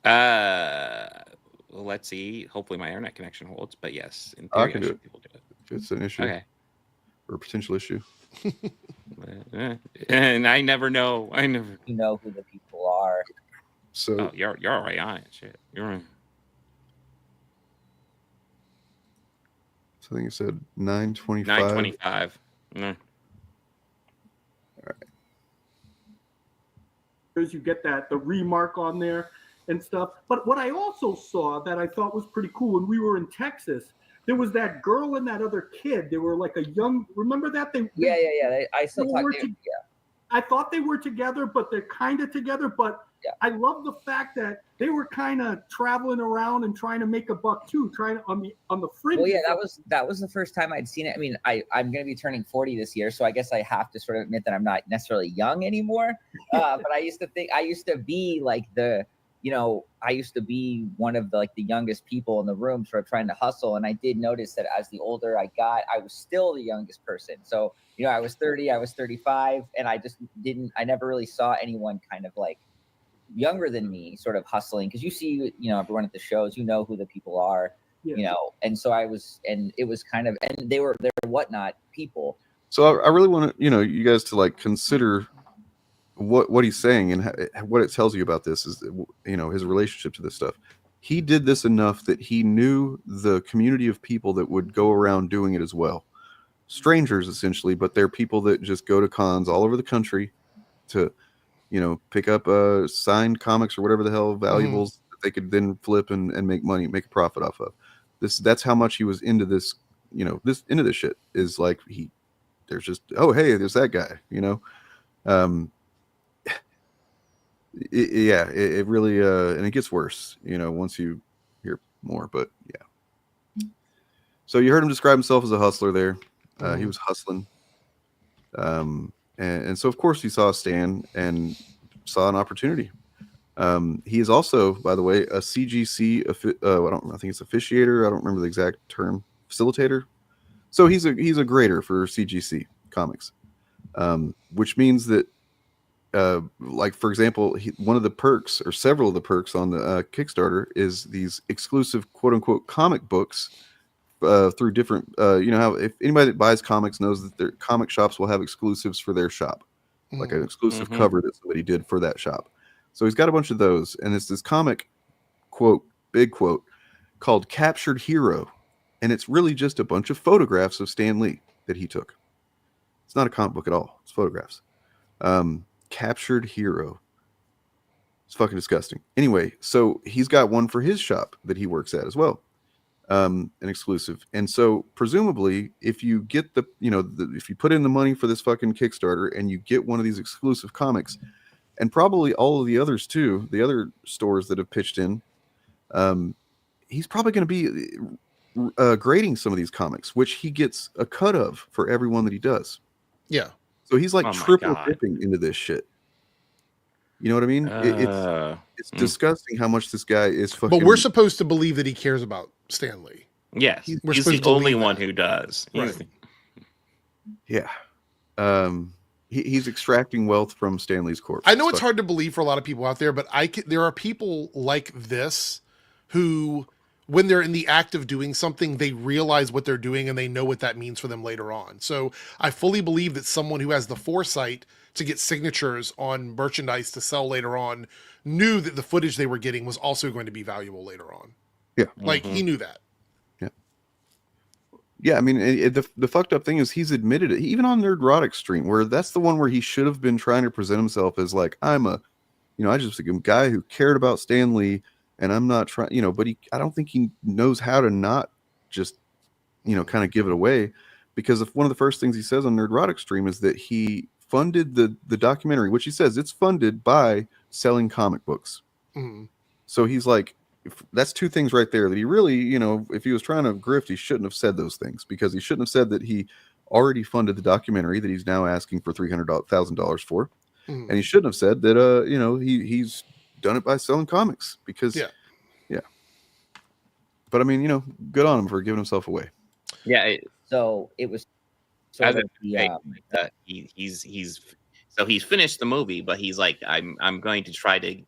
it? Well, let's see. Hopefully my internet connection holds, but yes, in theory, I can do it. If it's an issue. Okay. Or a potential issue. And I never know. You know who the people are. So you're already on it. Shit. You're right. So I think it said 9:25. 9:25. No. All right. You get the remark on there and stuff. But what I also saw that I thought was pretty cool when we were in Texas, there was that girl and that other kid. They were like a young. Remember that? Yeah. I still talk to them. Yeah. I thought they were together, but they're kind of together. But yeah. I love the fact that they were kind of traveling around and trying to make a buck too, trying to, on the fringe. Well, yeah, that was the first time I'd seen it. I mean, I'm going to be turning 40 this year, so I guess I have to sort of admit that I'm not necessarily young anymore. But I used to be like I used to be one of the youngest people in the room, sort of trying to hustle. And I did notice that as the older I got, I was still the youngest person. So, I was 30, I was 35, and I never really saw anyone kind of like younger than me sort of hustling. Cause you see, everyone at the shows, who the people are, and so it was kind of, and they're whatnot people. So I really want to, you guys to like consider what he's saying and what it tells you about this is, his relationship to this stuff. He did this enough that he knew the community of people that would go around doing it as well. Strangers essentially, but they're people that just go to cons all over the country to, pick up signed comics or whatever the hell valuables that they could then flip and make money, make a profit off of. That's how much he was into this, into this shit. Is like there's just, oh hey, there's that guy, it really and it gets worse, once you hear more. But yeah. So you heard him describe himself as a hustler there. He was hustling. And so of course he saw Stan and saw an opportunity. He is also, by the way, a CGC. I think it's officiator. I don't remember the exact term. Facilitator. So he's a grader for CGC Comics, which means that, like for example, one of the perks or several of the perks on the Kickstarter is these exclusive quote unquote comic books. Through different, how if anybody that buys comics knows that their comic shops will have exclusives for their shop, like an exclusive cover that somebody did for that shop. So he's got a bunch of those, and it's this comic quote, big quote, called Captured Hero, and it's really just a bunch of photographs of Stan Lee that he took. It's not a comic book at all; it's photographs. Captured Hero. It's fucking disgusting. Anyway, so he's got one for his shop that he works at as well. An exclusive. And so presumably if you get if you put in the money for this fucking Kickstarter and you get one of these exclusive comics, and probably all of the others too, the other stores that have pitched in, he's probably going to be grading some of these comics, which he gets a cut of for every one that he does. Yeah. So he's like triple dipping into this shit. You know what I mean? It's disgusting how much this guy is fucking. But we're supposed to believe that he cares about Stan Lee. Yes, he's the only one who does. Right. Yeah. He's extracting wealth from Stan Lee's corpse. I know it's hard to believe for a lot of people out there, but there are people like this who, when they're in the act of doing something, they realize what they're doing and they know what that means for them later on. So I fully believe that someone who has the foresight to get signatures on merchandise to sell later on knew that the footage they were getting was also going to be valuable later on. Yeah. Like he knew that. Yeah. Yeah. I mean, the fucked up thing is he's admitted it, even on Nerdrotic stream, where that's the one where he should have been trying to present himself as like, I'm a guy who cared about Stan Lee, and I'm not trying, but I don't think he knows how to not just, kind of give it away, because if one of the first things he says on Nerdrotic stream is that he funded the documentary, which he says it's funded by selling comic books. So he's like, that's two things right there that he really, if he was trying to grift, he shouldn't have said those things, because he shouldn't have said that he already funded the documentary that he's now asking for $300,000 for. And he shouldn't have said that, he's done it by selling comics, because yeah. But I mean, good on him for giving himself away. Yeah. So it was sort of he's finished the movie, but he's like, I'm going to try to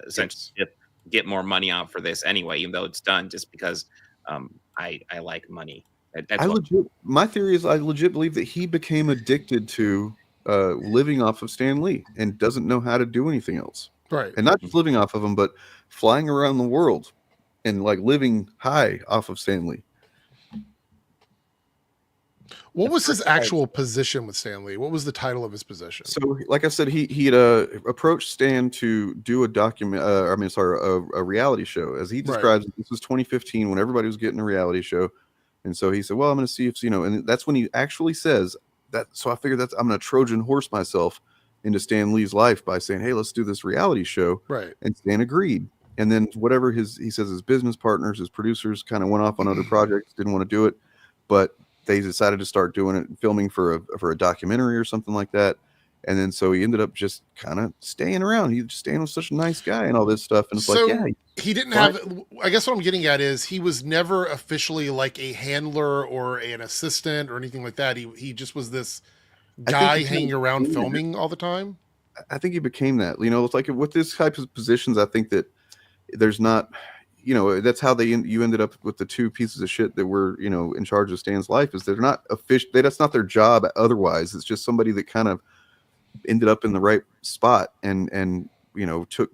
essentially get more money out for this anyway, even though it's done, just because I like money. My theory is I legit believe that he became addicted to living off of Stan Lee and doesn't know how to do anything else. Right. And not just living off of him, but flying around the world and like living high off of Stan Lee. What was his actual position with Stan Lee? What was the title of his position? So, like I said, he had approached Stan to do a reality show. As he describes it, this was 2015 when everybody was getting a reality show. And so he said, well, I'm going to see if, and that's when he actually says that. So I figured I'm going to Trojan horse myself into Stan Lee's life by saying, hey, let's do this reality show. Right. And Stan agreed. And then whatever he says his business partners, his producers kind of went off on other projects, didn't want to do it, but they decided to start doing it, filming for a documentary or something like that. And then so he ended up just kind of staying around. Stan was such a nice guy and all this stuff. And it's he didn't have, I guess what I'm getting at is he was never officially like a handler or an assistant or anything like that. He just was this guy hanging around filming all the time. I think he became that, it's like with this type of positions, I think that there's not, that's how you ended up with the two pieces of shit that were, in charge of Stan's life, is they're not official. That's not their job. Otherwise, it's just somebody that kind of ended up in the right spot and took,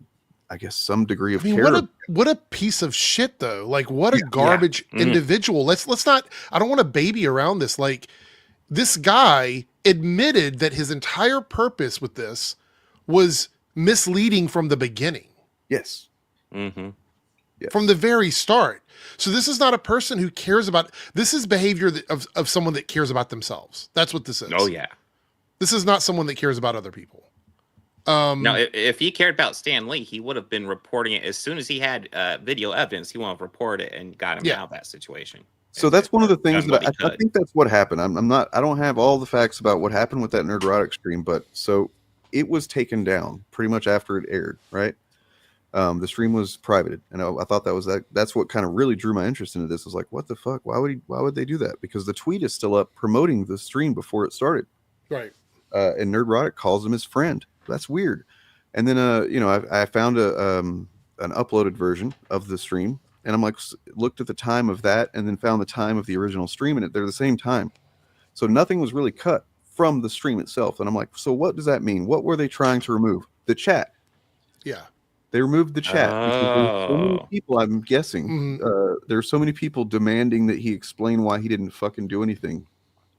I guess, some degree of care. What a piece of shit though. Like what a garbage individual. Let's not, I don't want to baby around this. Like this guy admitted that his entire purpose with this was misleading from the beginning. Yes. Mm-hmm. Yes. From the very start. So this is not a person who cares about, this is behavior of someone that cares about themselves. That's what this is. Oh yeah. This is not someone that cares about other people. Now, if he cared about Stan Lee, he would have been reporting it as soon as he had video evidence. He would have reported it and got him out of that situation. So that's one of the things that I could. think that's what happened. I don't have all the facts about what happened with that Nerdrotic stream, but so it was taken down pretty much after it aired, right? The stream was privated, and I thought that's what kind of really drew my interest into this. I was like, what the fuck? Why would they do that? Because the tweet is still up promoting the stream before it started. Right. And Nerdrotic calls him his friend. That's weird. And then I found an uploaded version of the stream, and I'm like, looked at the time of that, and then found the time of the original stream, and they're the same time. So nothing was really cut from the stream itself. And I'm like, so what does that mean? What were they trying to remove? The chat. Yeah. They removed the chat because there's so many people, I'm guessing, there's so many people demanding that he explain why he didn't fucking do anything.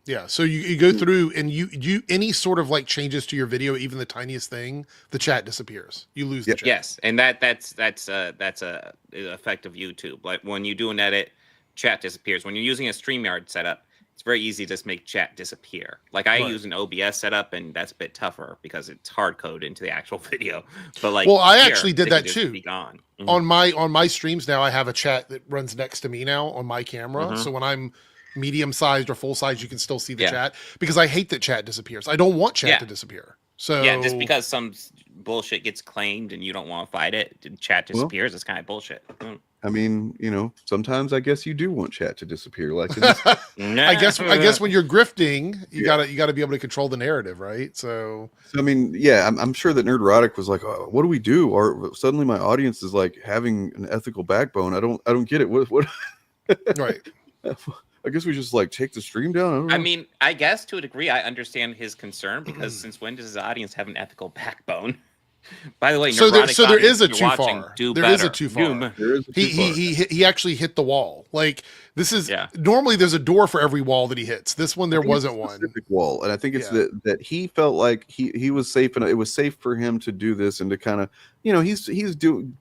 Yeah. So you go through and you any sort of like changes to your video, even the tiniest thing, the chat disappears. You lose the chat. Yes, and that's a effect of YouTube. Like when you do an edit, chat disappears. When you're using a StreamYard setup, it's very easy to just make chat disappear. Like I use an OBS setup, and that's a bit tougher because it's hard coded into the actual video. But like, well, I actually did that too. Be gone. On my streams now, I have a chat that runs next to me now on my camera. So when I'm medium sized or full size, you can still see the chat, because I hate that chat disappears. I don't want chat to disappear. So yeah, just because some bullshit gets claimed and you don't want to fight it, chat disappears. It's kind of bullshit. I mean, sometimes I guess you do want chat to disappear. Like, I guess when you're grifting, you gotta be able to control the narrative, right? So I mean, yeah, I'm sure that Nerdrotic was like, oh, what do we do? Or suddenly my audience is like having an ethical backbone. I don't get it. What? Right. I guess we just like take the stream down. I mean, I guess to a degree, I understand his concern, because since when does his audience have an ethical backbone? By the way, so there is a too far. There is a too far. He actually hit the wall. Like this is normally there's a door for every wall that he hits. This one there wasn't one specific wall, and I think it's that he felt like he was safe, and it was safe for him to do this and to kind of he's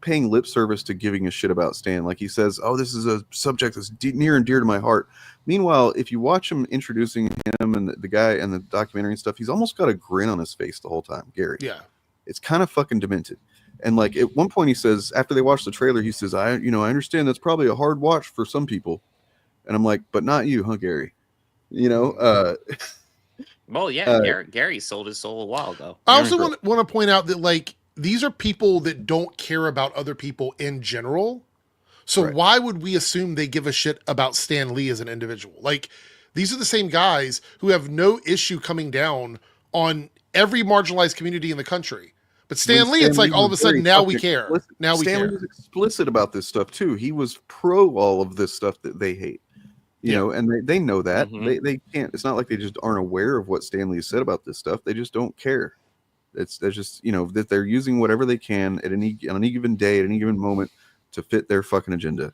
paying lip service to giving a shit about Stan. Like he says, oh, this is a subject that's near and dear to my heart. Meanwhile, if you watch him introducing him and the guy and the documentary and stuff, he's almost got a grin on his face the whole time, Gary. Yeah. It's kind of fucking demented. And like at one point he says, after they watch the trailer, he says, I understand that's probably a hard watch for some people. And I'm like, but not you, huh, Gary? Well, yeah, Gary sold his soul a while ago. I also want to point out that like these are people that don't care about other people in general. So why would we assume they give a shit about Stan Lee as an individual? Like these are the same guys who have no issue coming down on every marginalized community in the country. But Stan Lee, it's like all of a sudden now we care. Now we care. Stan Lee was explicit about this stuff too. He was pro all of this stuff that they hate. And they know that. They can't. It's not like they just aren't aware of what Stan Lee said about this stuff. They just don't care. It's just that they're using whatever they can on any given day, at any given moment, to fit their fucking agenda.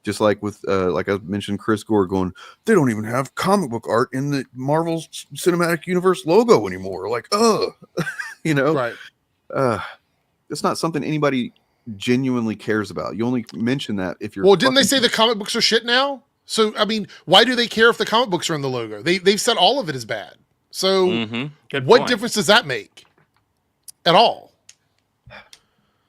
Just like with like I mentioned, Chris Gore going, they don't even have comic book art in the Marvel Cinematic Universe logo anymore. Like, right. It's not something anybody genuinely cares about. You only mention that if you're. Well, didn't they say the comic books are shit now? So I mean, why do they care if the comic books are in the logo? They've said all of it is bad. So what difference does that make at all?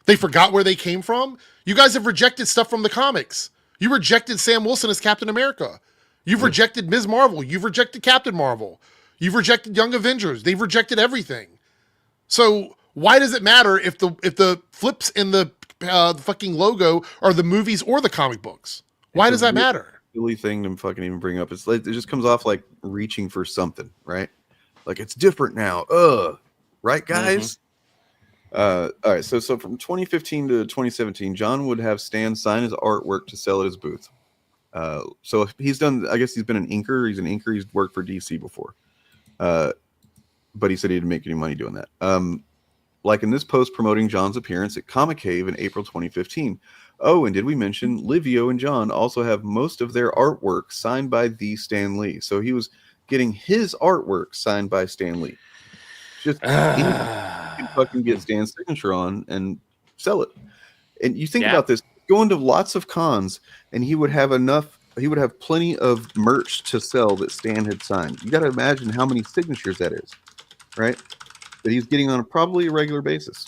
They forgot where they came from. You guys have rejected stuff from the comics. You rejected Sam Wilson as Captain America. You've rejected Ms. Marvel. You've rejected Captain Marvel. You've rejected Young Avengers. They've rejected everything. So why does it matter if the flips in the fucking logo are the movies or the comic books? Why does that matter? Silly thing to fucking even bring up. It's like it just comes off like reaching for something, right? Like it's different now. Right, guys? All right, so from 2015 to 2017, John would have Stan sign his artwork to sell at his booth. So he's done, I guess he's been an inker. He's an inker. He's worked for DC before. But he said he didn't make any money doing that. Like in this post promoting John's appearance at Comic Cave in April 2015. Oh, and did we mention Livio and John also have most of their artwork signed by the Stan Lee? So he was getting his artwork signed by Stan Lee. Just anything you can fucking get Stan's signature on and sell it. And you think about this, going to lots of cons, and he would have plenty of merch to sell that Stan had signed. You got to imagine how many signatures that is, right? That he's getting on a probably a regular basis.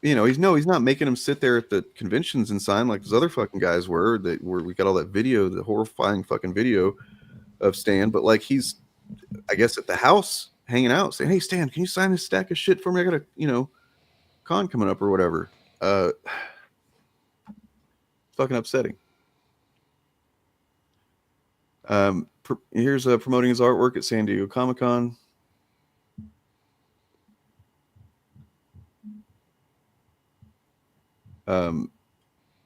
He's not making him sit there at the conventions and sign like those other fucking guys were. Where we got all that video, the horrifying fucking video of Stan, but like he's, I guess, at the house hanging out, saying, "Hey Stan, can you sign this stack of shit for me? I got a con coming up or whatever." Fucking upsetting. Here's promoting his artwork at San Diego Comic-Con.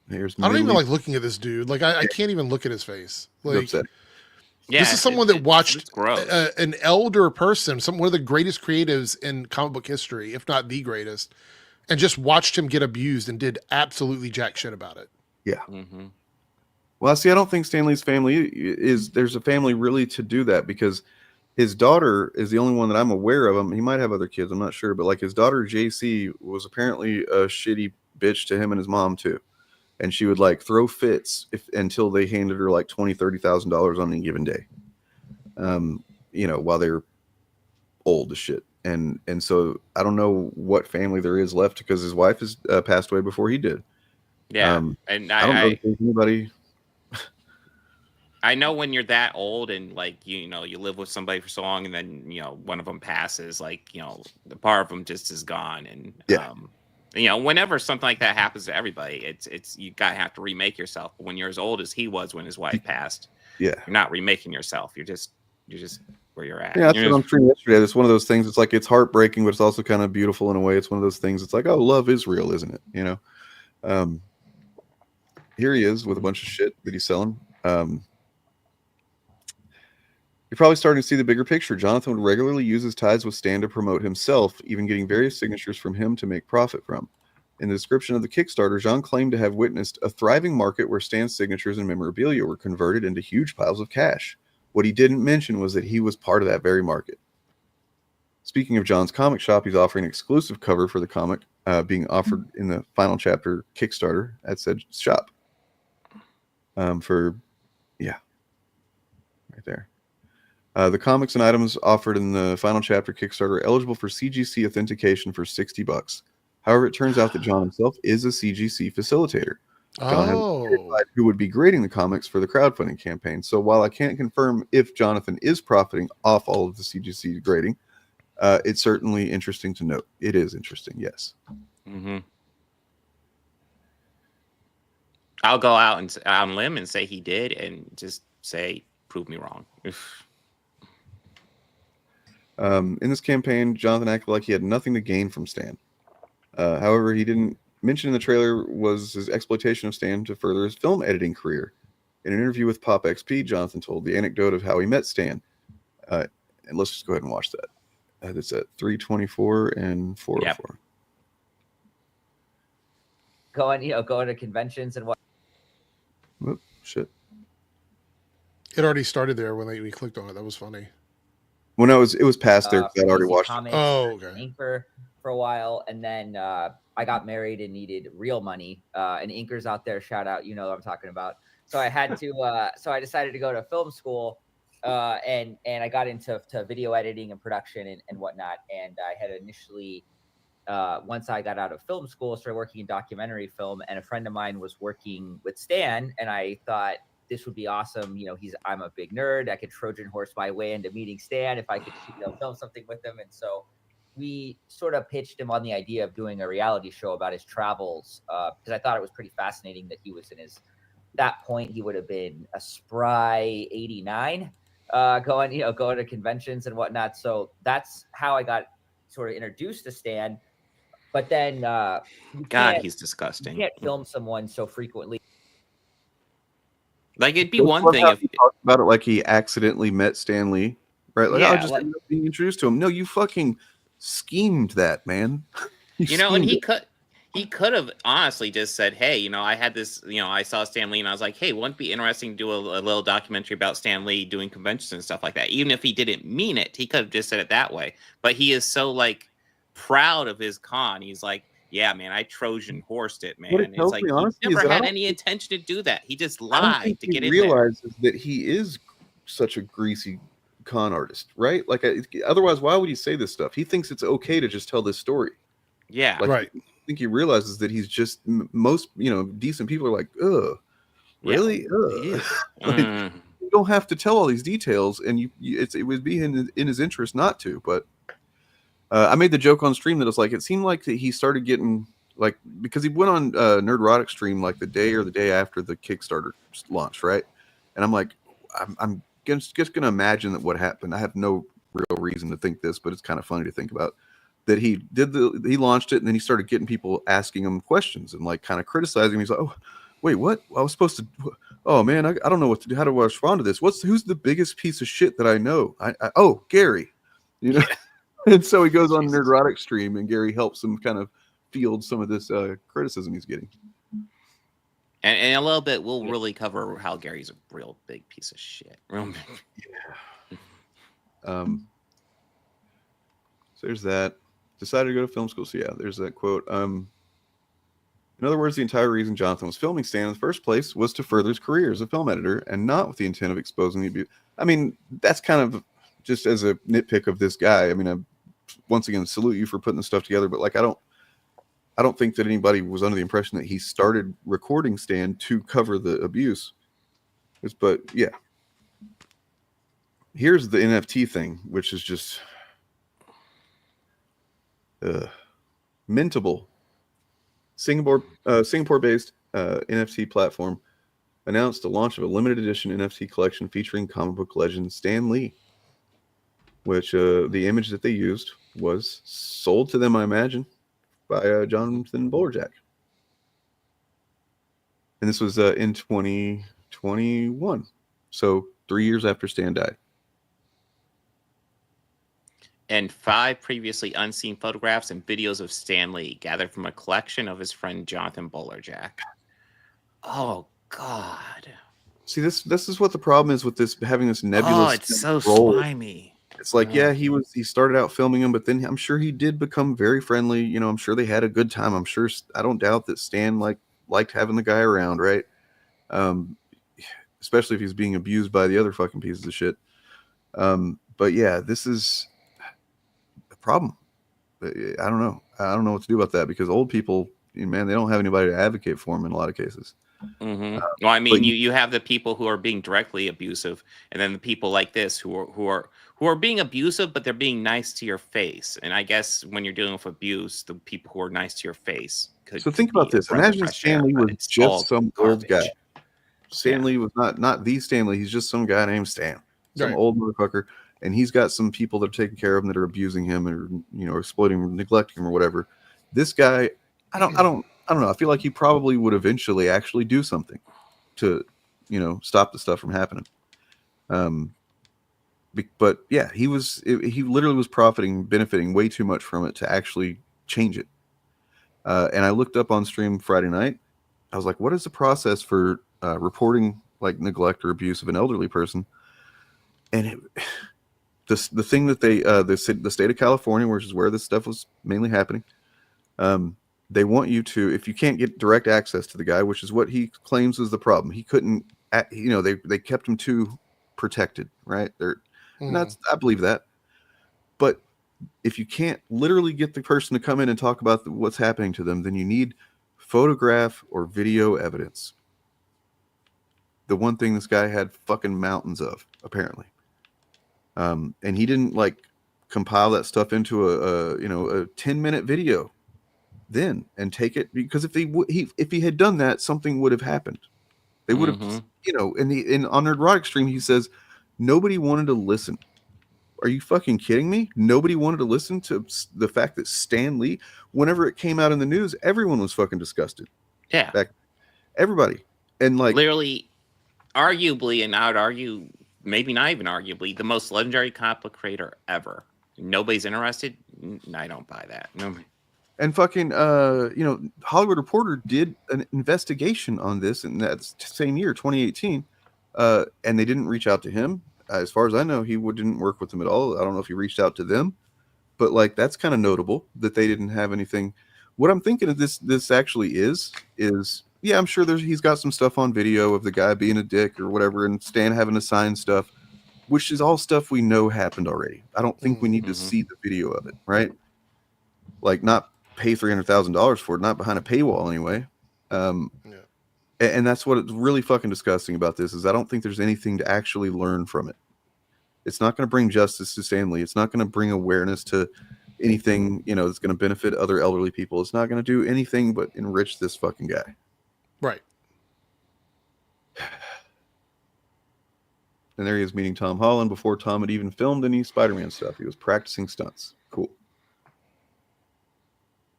Here's I don't even like looking at this dude. Like I can't even look at his face. Like upsetting. This is someone that watched an elder person, one of the greatest creatives in comic book history, if not the greatest, and just watched him get abused and did absolutely jack shit about it. Yeah. Mm-hmm. Well, see, I don't think Stan Lee's family there's a family really to do that, because his daughter is the only one that I'm aware of. He might have other kids, I'm not sure, but like his daughter JC was apparently a shitty bitch to him and his mom too. And she would like throw fits until they handed her like $20,000-$30,000 on any given day. While they're old as shit. And so I don't know what family there is left, because his wife has passed away before he did. Yeah. And I don't know if there's anybody. I know when you're that old and like, you live with somebody for so long, and then, one of them passes, like, the part of them just is gone. And, whenever something like that happens to everybody, it's you gotta have to remake yourself. But when you're as old as he was when his wife passed, you're not remaking yourself. You're just where you're at. Yeah, that's what I'm saying yesterday. It's one of those things. It's like, it's heartbreaking, but it's also kind of beautiful in a way. It's one of those things. It's like, oh, love is real, isn't it? Here he is with a bunch of shit that he's selling. You're probably starting to see the bigger picture. Jonathan would regularly use his ties with Stan to promote himself, even getting various signatures from him to make profit from. In the description of the Kickstarter, Jean claimed to have witnessed a thriving market where Stan's signatures and memorabilia were converted into huge piles of cash. What he didn't mention was that he was part of that very market. Speaking of John's comic shop, he's offering an exclusive cover for the comic being offered in the final chapter Kickstarter at said shop. Right there. The comics and items offered in the final chapter Kickstarter are eligible for CGC authentication for $60. However, it turns out that John himself is a CGC facilitator. John has who would be grading the comics for the crowdfunding campaign. So while I can't confirm if Jonathan is profiting off all of the CGC grading, it's certainly interesting to note. It is interesting, yes. Mm-hmm. I'll go out and on limb and say he did, and just say, prove me wrong. In this campaign, Jonathan acted like he had nothing to gain from Stan. However, he didn't mention in the trailer was his exploitation of Stan to further his film editing career. In an interview with Pop XP, Jonathan told the anecdote of how he met Stan. And let's just go ahead and watch that. That's at 324 and 404. Going to conventions and what. Whoop, shit. It already started there when we clicked on it. That was funny. Well, no, it was past there because I'd already watched it. Oh, okay. Inker for a while, and then I got married and needed real money. And Inkers out there, shout out, you know what I'm talking about. So I had to. So I decided to go to film school, and I got into video editing and production and whatnot. And I had initially, once I got out of film school, started working in documentary film. And a friend of mine was working with Stan, and I thought, this would be awesome. You know, I'm a big nerd. I could Trojan horse my way into meeting Stan if I could, film something with him. And so we sort of pitched him on the idea of doing a reality show about his travels, because I thought it was pretty fascinating that he was that point, he would have been a spry 89, going to conventions and whatnot. So that's how I got sort of introduced to Stan. But then, God, he's disgusting. You can't film someone so frequently. Like, it'd be one thing if he talked about it like he accidentally met Stan Lee, right? Like, I just ended up being introduced to him. No, you fucking schemed that, man. And he He could have honestly just said, hey, I had this, I saw Stan Lee and I was like, hey, wouldn't it be interesting to do a little documentary about Stan Lee doing conventions and stuff like that? Even if he didn't mean it, he could have just said it that way. But he is so proud of his con. He's like, yeah, man, I Trojan horsed it, man. What it tells It's me, he honestly, is never that I had don't any intention to do that. He just I don't lied think to he get in there. realizes that he is such a greasy con artist, right? Otherwise, why would he say this stuff? He thinks it's okay to just tell this story. Yeah. Right. I think he realizes that he's just most, decent people are like, ugh, really? Yeah. Ugh. You don't have to tell all these details, and it would be in his interest not to. But I made the joke on stream that it's it seemed like that he started getting because he went on Nerdrotic stream the day or the day after the Kickstarter launched, right? And I'm like, I'm just gonna imagine that what happened. I have no real reason to think this, but it's kind of funny to think about. That he launched it, and then he started getting people asking him questions and kind of criticizing him. He's like, oh, wait, what? I was supposed to, oh man, I don't know what to do. How do I respond to this? Who's the biggest piece of shit that I know? Oh, Gary, And so he goes on Nerdrotic stream, and Gary helps him kind of field some of this criticism he's getting. And in a little bit, we'll really cover how Gary's a real big piece of shit. Real big. Yeah. So there's that. Decided to go to film school. So yeah, there's that quote. In other words, the entire reason Jonathan was filming Stan in the first place was to further his career as a film editor, and not with the intent of exposing the abuse. I mean, that's kind of just as a nitpick of this guy. I mean, I once again salute you for putting this stuff together, but I don't think that anybody was under the impression that he started recording Stan to cover the abuse. But yeah, here's the NFT thing, which is just Mintable, Singapore-based NFT platform, announced the launch of a limited edition NFT collection featuring comic book legend Stan Lee, which the image that they used was sold to them, I imagine, by Jonathan Bolerjack. And this was in 2021, so 3 years after Stan died. And 5 previously unseen photographs and videos of Stan Lee gathered from a collection of his friend Jonathan Bolerjack. Oh God! See, this is what the problem is with this having this nebulous. Oh, it's so role. slimy. It's he started out filming him, but then I'm sure he did become very friendly. I'm sure they had a good time. I don't doubt that Stan liked having the guy around, right? Especially if he's being abused by the other fucking pieces of shit. But yeah, this is problem. I don't know what to do about that, because old people, man, they don't have anybody to advocate for them in a lot of cases. Mm-hmm. Well, I mean, you have the people who are being directly abusive, and then the people like this who are being abusive, but they're being nice to your face. And I guess when you're dealing with abuse, the people who are nice to your face could. So think about this. Imagine Stan Lee was just some old guy. Stan Lee was not the Stan Lee. He's just some guy named Stan, some old motherfucker. And he's got some people that are taking care of him that are abusing him or exploiting him, neglecting him or whatever. This guy, I don't know. I feel like he probably would eventually actually do something to, stop the stuff from happening. But yeah, he literally was benefiting way too much from it to actually change it. And I looked up on stream Friday night. I was like, what is the process for reporting neglect or abuse of an elderly person? And the thing that the state of California, which is where this stuff was mainly happening, they want you to, if you can't get direct access to the guy, which is what he claims was the problem. He couldn't, they kept him too protected, right? I believe that. But if you can't literally get the person to come in and talk about what's happening to them, then you need photograph or video evidence. The one thing this guy had fucking mountains of, apparently. And he didn't compile that stuff into a 10-minute video then and take it, because if he had done that, something would have happened. They would have, on Nerdrotic stream, he says, nobody wanted to listen. Are you fucking kidding me? Nobody wanted to listen to the fact that Stan Lee, whenever it came out in the news, everyone was fucking disgusted. Yeah. Everybody. And literally, arguably, and I would argue, maybe not even arguably, the most legendary comic book creator ever. Nobody's interested. I don't buy that. No. And fucking, Hollywood Reporter did an investigation on this in that same year, 2018, and they didn't reach out to him. As far as I know, he didn't work with them at all. I don't know if he reached out to them, but like that's kind of notable that they didn't have anything. What I'm thinking of this actually is yeah, I'm sure he's got some stuff on video of the guy being a dick or whatever, and Stan having to sign stuff, which is all stuff we know happened already. I don't think we need to see the video of it, right? Like, not pay $300,000 for it, not behind a paywall anyway. And that's what's really fucking disgusting about this is I don't think there's anything to actually learn from it. It's not going to bring justice to Stanley. It's not going to bring awareness to anything, that's going to benefit other elderly people. It's not going to do anything but enrich this fucking guy. Right. And there he is meeting Tom Holland before Tom had even filmed any Spider-Man stuff. He was practicing stunts. Cool.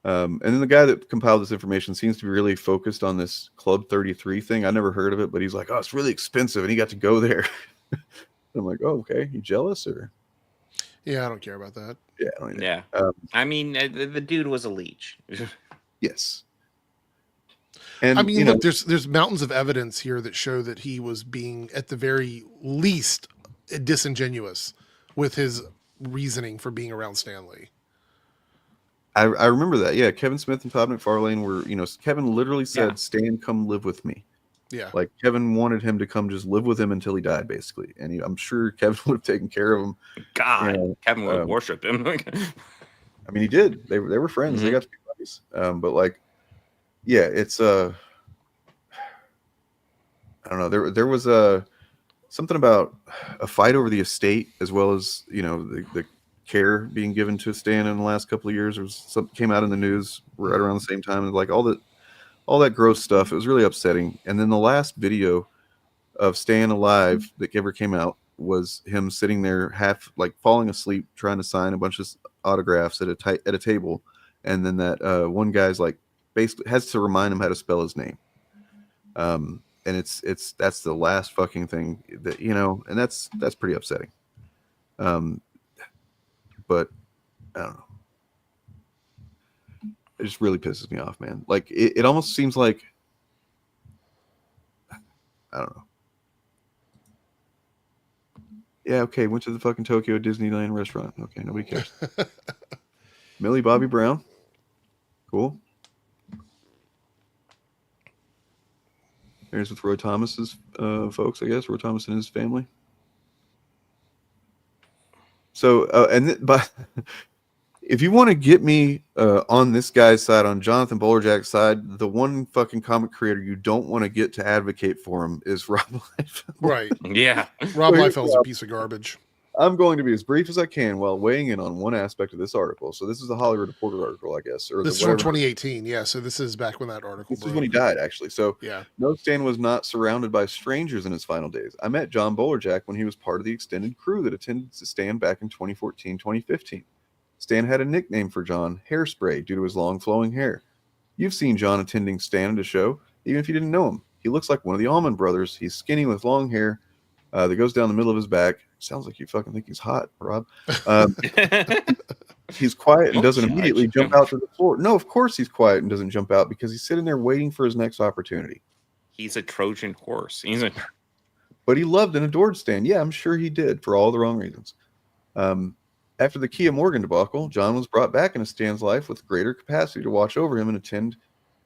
And then the guy that compiled this information seems to be really focused on this Club 33 thing. I never heard of it, but he's like, oh, it's really expensive, and he got to go there. I'm like, oh, okay. You jealous or? Yeah, I don't care about that. Yeah, I don't either. Yeah. I mean, the dude was a leech. Yes. And I mean, look, there's mountains of evidence here that show that he was being, at the very least, disingenuous with his reasoning for being around Stanley. I remember that. Yeah, Kevin Smith and Todd McFarlane were, Kevin literally said, Stan, come live with me. Yeah. Like, Kevin wanted him to come just live with him until he died, basically. And I'm sure Kevin would have taken care of him. God, Kevin would have worshipped him. I mean, he did. They were friends. They got to be buddies. But, like, yeah, it's, I don't know. There was something about a fight over the estate as well as, the care being given to Stan in the last couple of years. There was something came out in the news right around the same time, and like all that gross stuff. It was really upsetting. And then the last video of Stan alive that ever came out was him sitting there half like falling asleep trying to sign a bunch of autographs at a table, and then that one guy's like basically has to remind him how to spell his name. And that's the last fucking thing that and that's pretty upsetting. But I don't know. It just really pisses me off, man. Like it almost seems like I don't know. Yeah, okay. Went to the fucking Tokyo Disneyland restaurant. Okay, nobody cares. Millie Bobby Brown. Cool. There's with Roy Thomas's folks, I guess. Roy Thomas and his family. So, but if you want to get me on this guy's side, on Jonathan Bolerjack's side, the one fucking comic creator you don't want to get to advocate for him is Rob Liefeld. Right. Yeah. Rob Liefeld's a piece of garbage. I'm going to be as brief as I can while weighing in on one aspect of this article. So this is the Hollywood Reporter article, I guess. Or this is from 2018. Yeah, so this is back when that article This is when he died, actually. So yeah. No, Stan was not surrounded by strangers in his final days. I met John Bolerjack when he was part of the extended crew that attended Stan back in 2014, 2015. Stan had a nickname for John, Hairspray, due to his long flowing hair. You've seen John attending Stan at a show, even if you didn't know him. He looks like one of the Allman Brothers. He's skinny with long hair that goes down the middle of his back. Sounds like you fucking think he's hot, Rob. He's quiet and doesn't immediately jump out to the floor. No, of course he's quiet and doesn't jump out because he's sitting there waiting for his next opportunity. He's a Trojan horse. But he loved and adored Stan. Yeah, I'm sure he did for all the wrong reasons. After the Kia Morgan debacle, John was brought back into Stan's life with greater capacity to watch over him and attend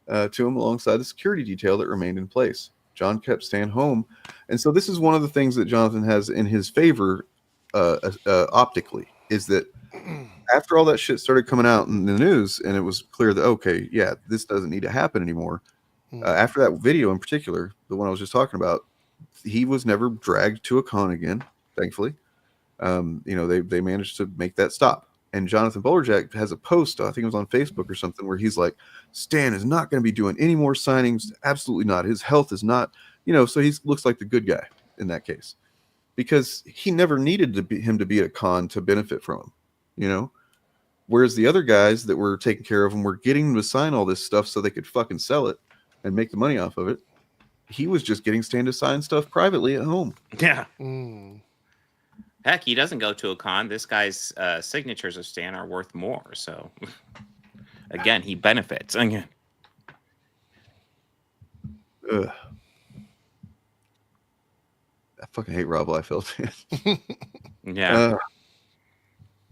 to him alongside the security detail that remained in place. John kept Stan home. And so this is one of the things that Jonathan has in his favor optically, is that after all that shit started coming out in the news and it was clear that, okay, yeah, this doesn't need to happen anymore. After that video in particular, the one I was just talking about, he was never dragged to a con again, thankfully. They managed to make that stop. And Jonathan Bolerjack has a post, I think it was on Facebook or something, where he's like, Stan is not going to be doing any more signings. Absolutely not. His health is not, so he looks like the good guy in that case. Because he never needed him to be at a con to benefit from him, Whereas the other guys that were taking care of him were getting him to sign all this stuff so they could fucking sell it and make the money off of it. He was just getting Stan to sign stuff privately at home. Yeah. Heck, he doesn't go to a con. This guy's signatures of Stan are worth more. So, again, he benefits. Again. Ugh. I fucking hate Rob Liefeld. Yeah.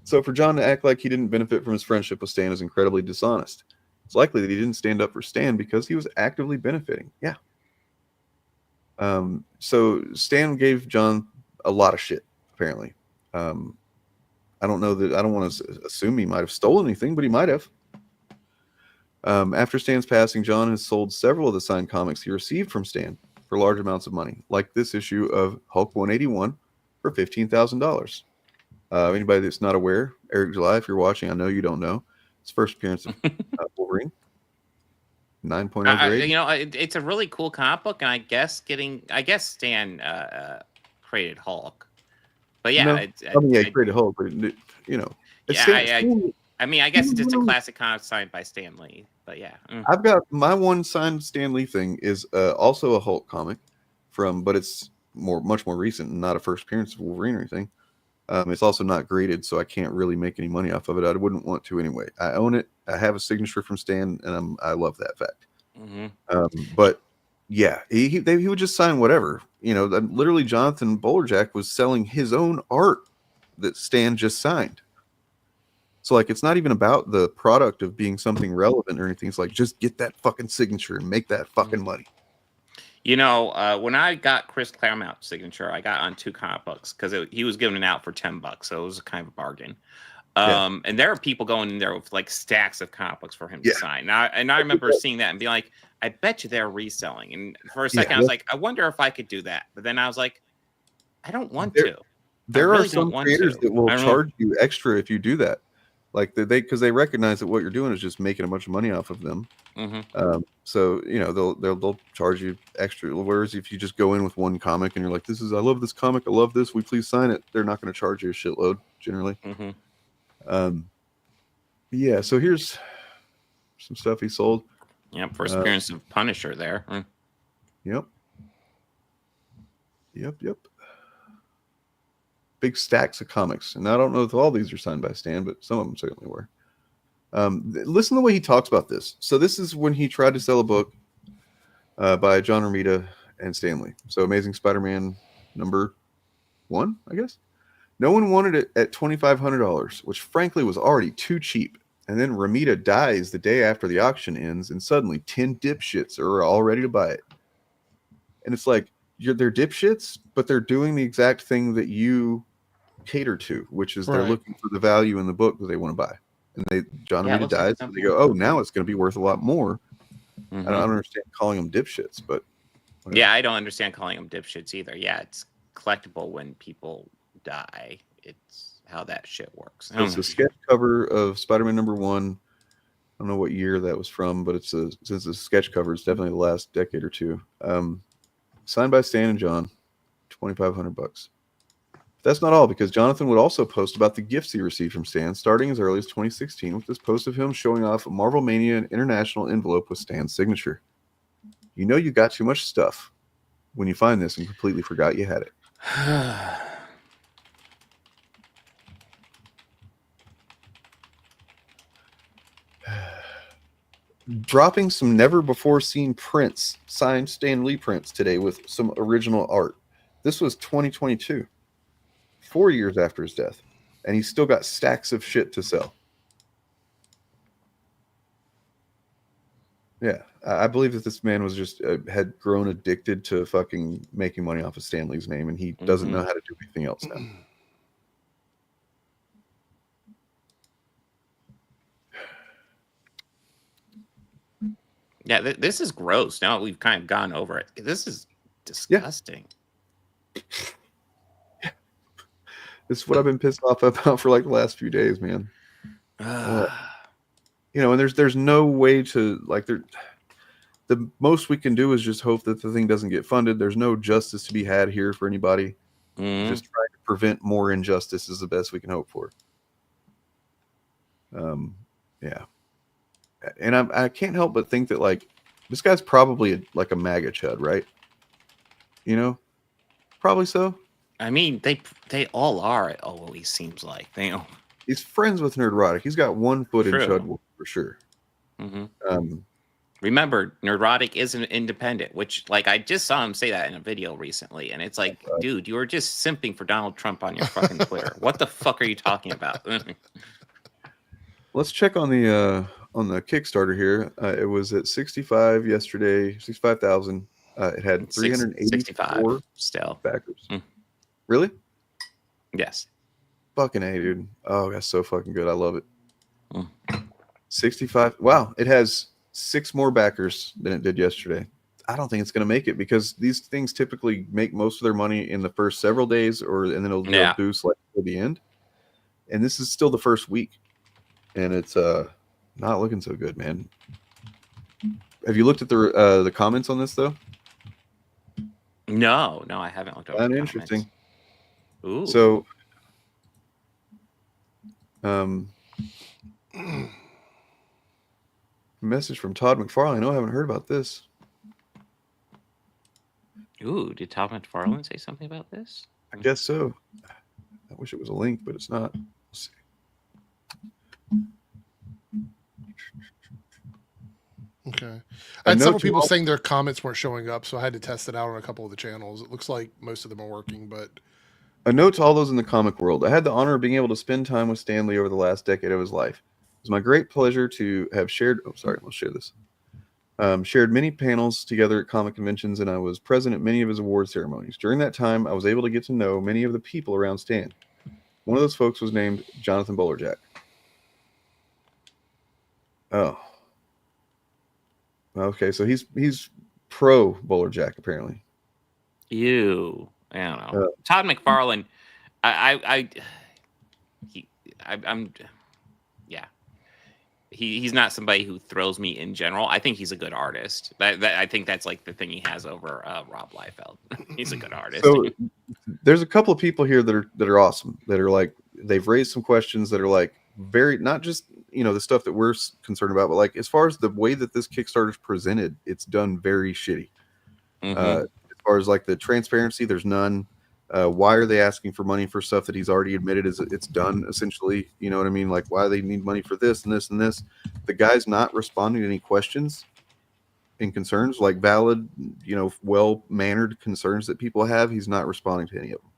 So for John to act like he didn't benefit from his friendship with Stan is incredibly dishonest. It's likely that he didn't stand up for Stan because he was actively benefiting. Yeah. So Stan gave John a lot of shit, apparently. I don't know that I don't want to assume he might have stolen anything, but he might have. After Stan's passing, John has sold several of the signed comics he received from Stan for large amounts of money, like this issue of Hulk 181 for $15,000. Anybody that's not aware, Eric July, if you're watching, I know you don't know. His first appearance of Wolverine. 9.0 grade. You know, it's a really cool comic book, and I guess Stan created Hulk. But yeah, no, he created Hulk, but you know, I mean, I guess it's just a classic comic signed by Stan Lee. But yeah, I've got my one signed Stan Lee thing is also a Hulk comic but it's much more recent and not a first appearance of Wolverine or anything. It's also not graded, so I can't really make any money off of it. I wouldn't want to anyway. I own it. I have a signature from Stan, and I love that fact. But yeah, he would just sign whatever. You know, literally Jonathan Bolerjack was selling his own art that Stan just signed. So like, it's not even about the product of being something relevant or anything. It's like, just get that fucking signature and make that fucking money. You know, when I got Chris Claremont's signature, I got on 2 comic books because he was giving it out for $10, so it was kind of a bargain. And there are people going in there with like stacks of comic books for him to sign. And I remember seeing that and being like, I bet you they're reselling. And for a second, I was like, I wonder if I could do that. But then I was like, I don't want to. There are some creators that will charge you extra if you do that. Like because they recognize that what you're doing is just making a bunch of money off of them. So you know they'll charge you extra. Whereas if you just go in with one comic and you're like, I love this comic, I love this, will you please sign it? They're not going to charge you a shitload generally. Yeah. So here's some stuff he sold. Yep. First appearance of Punisher there. Yep. Big stacks of comics, and I don't know if all these are signed by Stan, but some of them certainly were. Listen to the way he talks about this. So this is when he tried to sell a book by John Romita and Stan Lee. So Amazing Spider-Man number 1, I guess. No one wanted it at $2,500, which frankly was already too cheap. And then Romita dies the day after the auction ends, and suddenly 10 dipshits are all ready to buy it. And it's like, they're dipshits, but they're doing the exact thing that you cater to, which is they're looking for the value in the book that they want to buy. And John Romita dies, and they go, oh, now it's going to be worth a lot more. I don't understand calling them dipshits, but whatever. Yeah, I don't understand calling them dipshits either. Yeah, it's collectible when people die. It's how that shit works. So it's a sketch cover of Spider-Man number 1. I don't know what year that was from, but since it's a sketch cover, it's definitely the last decade or two. Signed by Stan and John, $2,500. That's not all, because Jonathan would also post about the gifts he received from Stan starting as early as 2016 with this post of him showing off a Marvel Mania International envelope with Stan's signature. You know you got too much stuff when you find this and completely forgot you had it. Dropping some never-before-seen prints, signed Stan Lee prints today with some original art. This was 2022, 4 years after his death, and he's still got stacks of shit to sell. Yeah, I believe that this man was just had grown addicted to fucking making money off of Stan Lee's name, and he doesn't know how to do anything else now. Yeah, this is gross. Now we've kind of gone over it. This is disgusting. Yeah. This is what I've been pissed off about for like the last few days, man. You know, and there's no way to like the most we can do is just hope that the thing doesn't get funded. There's no justice to be had here for anybody. Just trying to prevent more injustice is the best we can hope for. Yeah. And I can't help but think that like this guy's probably like a MAGA chud, right? You know, probably so. I mean, they all are. It always seems like they. He's friends with Nerdrotic. He's got one foot in Chud for sure. Remember, Nerdrotic isn't independent, which, like, I just saw him say that in a video recently, and it's like, dude, you were just simping for Donald Trump on your fucking Twitter. What the fuck are you talking about? Let's check on the Kickstarter here. It was at 65 yesterday, 65,000. It had 384 still backers. Really? Yes. Fucking A, dude. Oh, that's so fucking good. I love it. 65. Wow, it has 6 more backers than it did yesterday. I don't think it's going to make it because these things typically make most of their money in the first several days, and then it'll boost like at the end. And this is still the first week, and it's not looking so good, man. Have you looked at the comments on this though? No, I haven't looked over. Interesting. Ooh. So, message from Todd McFarlane. I haven't heard about this. Ooh, did Todd McFarlane say something about this? I guess so. I wish it was a link, but it's not. Let's see. Okay. I had several people saying their comments weren't showing up, so I had to test it out on a couple of the channels. It looks like most of them are working, but... A note to all those in the comic world. I had the honor of being able to spend time with Stan Lee over the last decade of his life. It was my great pleasure to have shared... Oh, sorry, let's share this. Shared many panels together at comic conventions, and I was present at many of his award ceremonies. During that time, I was able to get to know many of the people around Stan. One of those folks was named Jonathan Bowlerjack. Oh. Okay, so he's pro Bowlerjack apparently. Ew. I don't know. Todd McFarlane, I'm he's not somebody who throws me in general. I think he's a good artist. I think that's like the thing he has over Rob Liefeld. He's a good artist. So there's a couple of people here that are awesome. That are like they've raised some questions that are like very not just the stuff that we're concerned about, but like as far as the way that this Kickstarter is presented, it's done very shitty. As far as like the transparency, there's none. Why are they asking for money for stuff that he's already admitted it's done essentially? You know what I mean? Like why they need money for this and this and this. The guy's not responding to any questions and concerns, like valid, well-mannered concerns that people have. He's not responding to any of them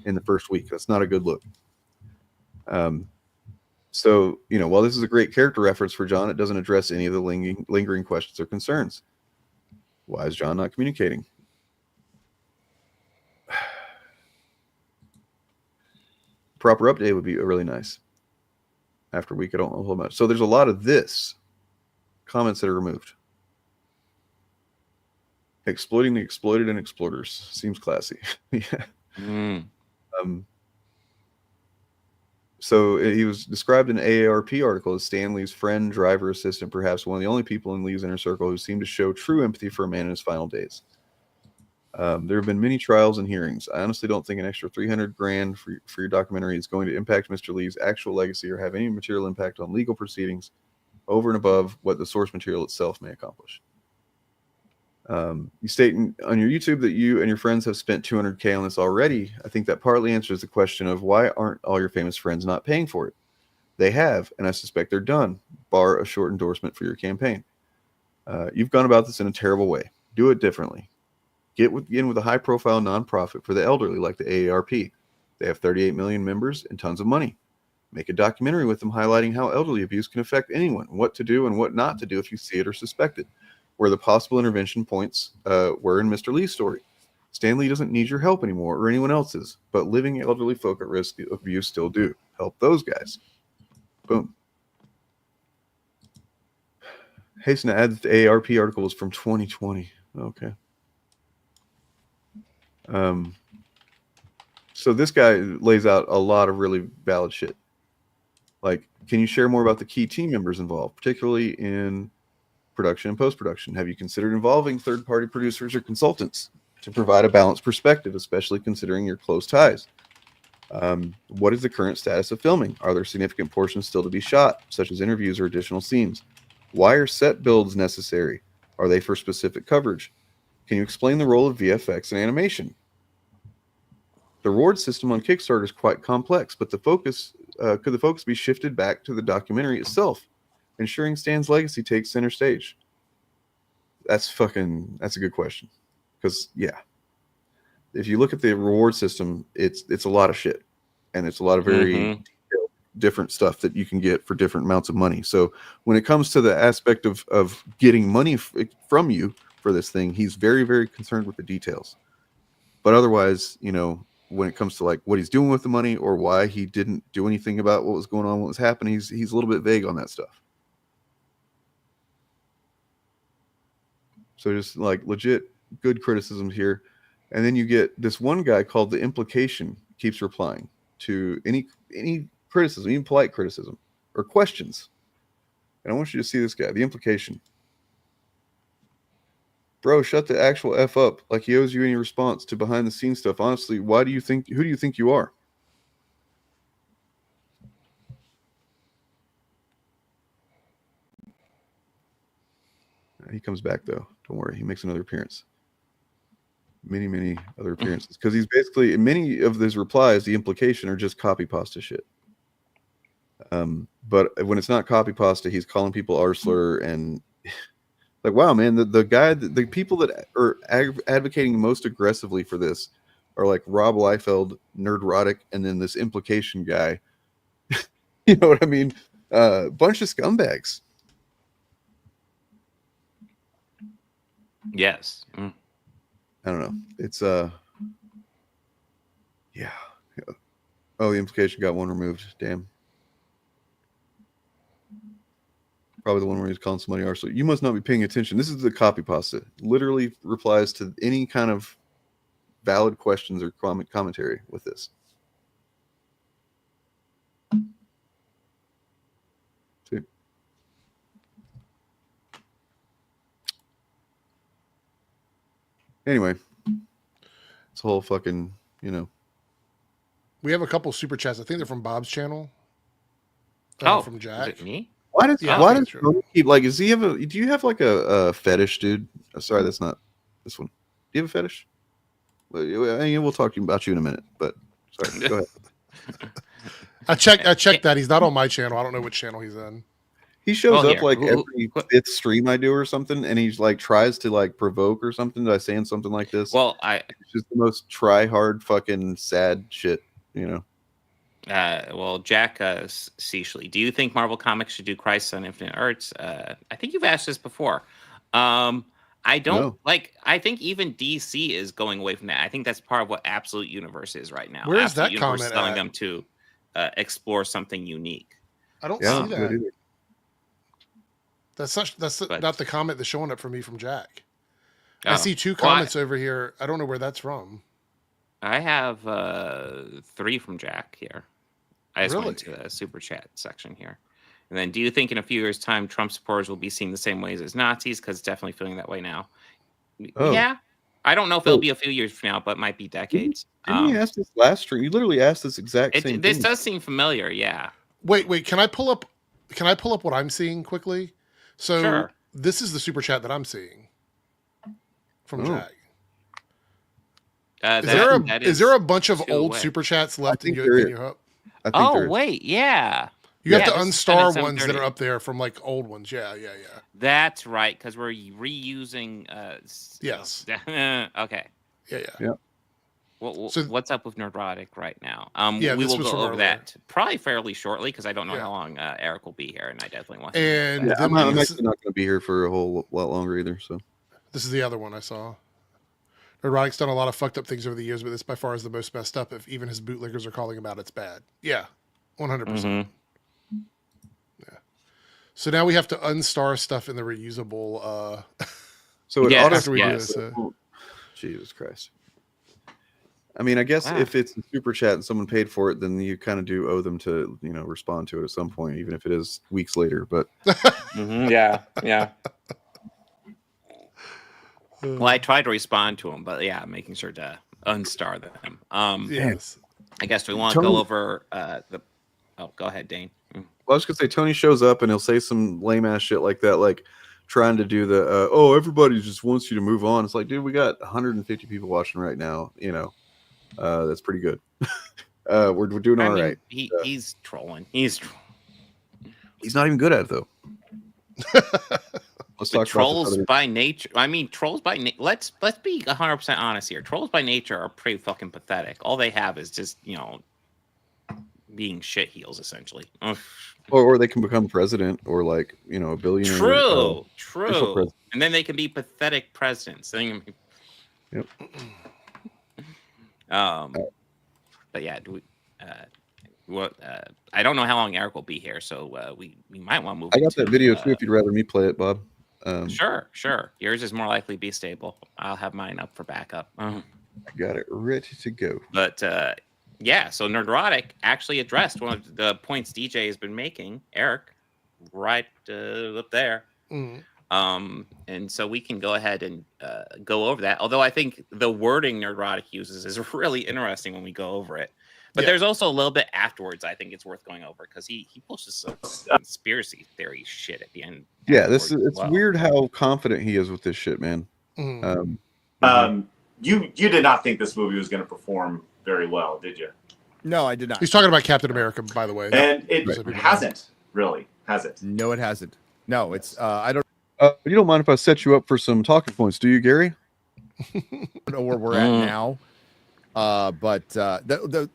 in the first week. That's not a good look. So, while this is a great character reference for John, it doesn't address any of the lingering questions or concerns. Why is John not communicating? Proper update would be really nice. After a week, I don't know a whole much. So there's a lot of this. Comments that are removed. Exploiting the exploited and exploiters. Seems classy. Yeah. So he was described in an AARP article as Stan Lee's friend, driver, assistant, perhaps one of the only people in Lee's inner circle who seemed to show true empathy for a man in his final days. There have been many trials and hearings. I honestly don't think an extra $300,000 for your documentary is going to impact Mr. Lee's actual legacy or have any material impact on legal proceedings over and above what the source material itself may accomplish. You state on your YouTube that you and your friends have spent $200,000 on this already. I think that partly answers the question of why aren't all your famous friends not paying for it? They have, and I suspect they're done, bar a short endorsement for your campaign. You've gone about this in a terrible way. Do it differently. Get in with a high-profile nonprofit for the elderly like the AARP. They have 38 million members and tons of money. Make a documentary with them highlighting how elderly abuse can affect anyone, what to do and what not to do if you see it or suspect it, where the possible intervention points were in Mr. Lee's story. Stan Lee doesn't need your help anymore or anyone else's, but living elderly folk at risk of abuse still do. Help those guys. Boom. Hasten to add that the AARP article was from 2020. Okay. So this guy lays out a lot of really valid shit. Like, can you share more about the key team members involved, particularly in production and post-production? Have you considered involving third-party producers or consultants to provide a balanced perspective, especially considering your close ties? What is the current status of filming? Are there significant portions still to be shot, such as interviews or additional scenes? Why are set builds necessary? Are they for specific coverage? Can you explain the role of VFX and animation? The reward system on Kickstarter is quite complex, but the focus could the focus be shifted back to the documentary itself? ensuring Stan's legacy takes center stage? That's a good question. Because if you look at the reward system, it's a lot of shit, and it's a lot of very different stuff that you can get for different amounts of money. So when it comes to the aspect of getting money from you for this thing, he's very, very concerned with the details. But otherwise, when it comes to like what he's doing with the money or why he didn't do anything about what was going on, what was happening, he's a little bit vague on that stuff. So just like legit good criticism here. And then you get this one guy called The Implication keeps replying to any criticism, even polite criticism or questions. And I want you to see this guy, The Implication. Bro, shut the actual F up. Like he owes you any response to behind the scenes stuff. Honestly, who do you think you are? He comes back though. Don't worry. He makes another appearance. Many other appearances. Because he's basically, many of his replies, the implication are just copy pasta shit. But when it's not copy pasta, he's calling people arsler and like, wow, man, the people that are advocating most aggressively for this are like Rob Liefeld, Nerdrotic, and then this implication guy. You know what I mean? Bunch of scumbags. Yes. I don't know. It's yeah. Oh, the implication got one removed. Damn. Probably the one where he's calling somebody arsehole. You must not be paying attention. This is the copy pasta. Literally replies to any kind of valid questions or commentary with this. See? Anyway, it's a whole fucking, We have a couple super chats. I think they're from Bob's channel. From Jack. Is it me? Why does keep like? Do you have like a fetish, dude? Sorry, that's not this one. Do you have a fetish? We'll talk about you in a minute. But sorry, go ahead. I checked that. He's not on my channel. I don't know which channel he's in. He shows up like every fifth stream I do or something, and he's like tries to like provoke or something by saying something like this. Well, it's just the most try hard fucking sad shit, Well, Jack Seashley, do you think Marvel Comics should do Crisis on Infinite Earths? I think you've asked this before. I don't I think even DC is going away from that. I think that's part of what Absolute Universe is right now. Where is Absolute that Universe comment telling at? them to explore something unique. I don't see that. That's not the comment that's showing up for me from Jack. I see two comments over here. I don't know where that's from. I have 3 from Jack here. I just went to the super chat section here. And then, do you think in a few years' time, Trump supporters will be seen the same ways as Nazis? Because it's definitely feeling that way now. Oh. Yeah. I don't know if it'll be a few years from now, but it might be decades. Didn't you ask this last stream? You literally asked this exact same This thing. does seem familiar, yeah. Wait. Can I pull up what I'm seeing quickly? So Sure. This is the super chat that I'm seeing from Jack. Is there a bunch of old super chats left in your hub? Oh, wait, yeah. You have to unstar ones that are up there from like old ones. Yeah. That's right, because we're reusing. Yes. Okay. Yeah. Well, so what's up with Nerdrotic right now? We will go over that probably fairly shortly because I don't know how long Eric will be here, and I definitely want. And I'm actually not going to be here for a whole lot longer either. So this is the other one I saw. Nerdrotic's done a lot of fucked up things over the years, but this by far is the most messed up. If even his bootleggers are calling him out, it's bad. Yeah, 100%. Yeah. So now we have to unstar stuff in the reusable. So after we do this, Jesus Christ. I mean, I guess if it's a super chat and someone paid for it, then you kind of do owe them to, respond to it at some point, even if it is weeks later. But yeah. Well, I tried to respond to them, but making sure to unstar them. Yes. I guess we want to go over the. Oh, go ahead, Dane. Well, I was gonna say Tony shows up and he'll say some lame ass shit like that, like trying to do the everybody just wants you to move on. It's like, dude, we got 150 people watching right now. That's pretty good. We're doing all right. He's trolling. He's not even good at it though. Let's But talk trolls about by nature. I mean, trolls by let's be 100% honest here. Trolls by nature are pretty fucking pathetic. All they have is just being shit heels essentially. Ugh. or they can become president or like a billionaire. True. President. And then they can be pathetic presidents. Yep. But yeah, I don't know how long Eric will be here, so we might want to move. I got that video too. If you'd rather me play it, Bob. Sure. Yours is more likely to be stable. I'll have mine up for backup. I got it ready to go. But yeah, so Nerdrotic actually addressed one of the points DJ has been making, Eric, right up there. And so we can go ahead and go over that. Although I think the wording Nerdrotic uses is really interesting when we go over it. But there's also a little bit afterwards I think it's worth going over because he pushes some conspiracy theory shit at the end. Yeah, it's weird how confident he is with this shit, man. You did not think this movie was going to perform very well, did you? No, I did not. He's talking about Captain America, by the way. And it hasn't, really, has it? No, it hasn't. No, it's I don't. You don't mind if I set you up for some talking points, do you, Gary? I don't know where we're at now, but the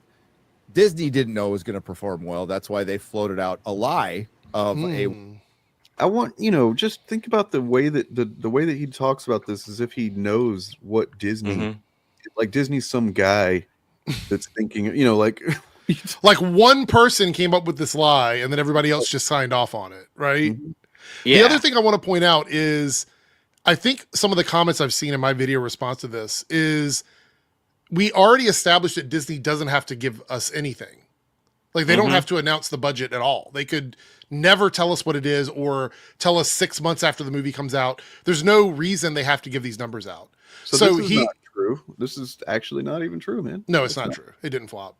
Disney didn't know it was going to perform well. That's why they floated out a lie of a. I want just think about the way that the way that he talks about this as if he knows what Disney, like Disney's some guy that's thinking, like one person came up with this lie and then everybody else just signed off on it, right? The other thing I want to point out is I think some of the comments I've seen in my video response to this is we already established that Disney doesn't have to give us anything. Like they don't have to announce the budget at all. They could never tell us what it is or tell us 6 months after the movie comes out. There's no reason they have to give these numbers out. So this is not true. This is actually not even true, man. No, it's not true. It didn't flop.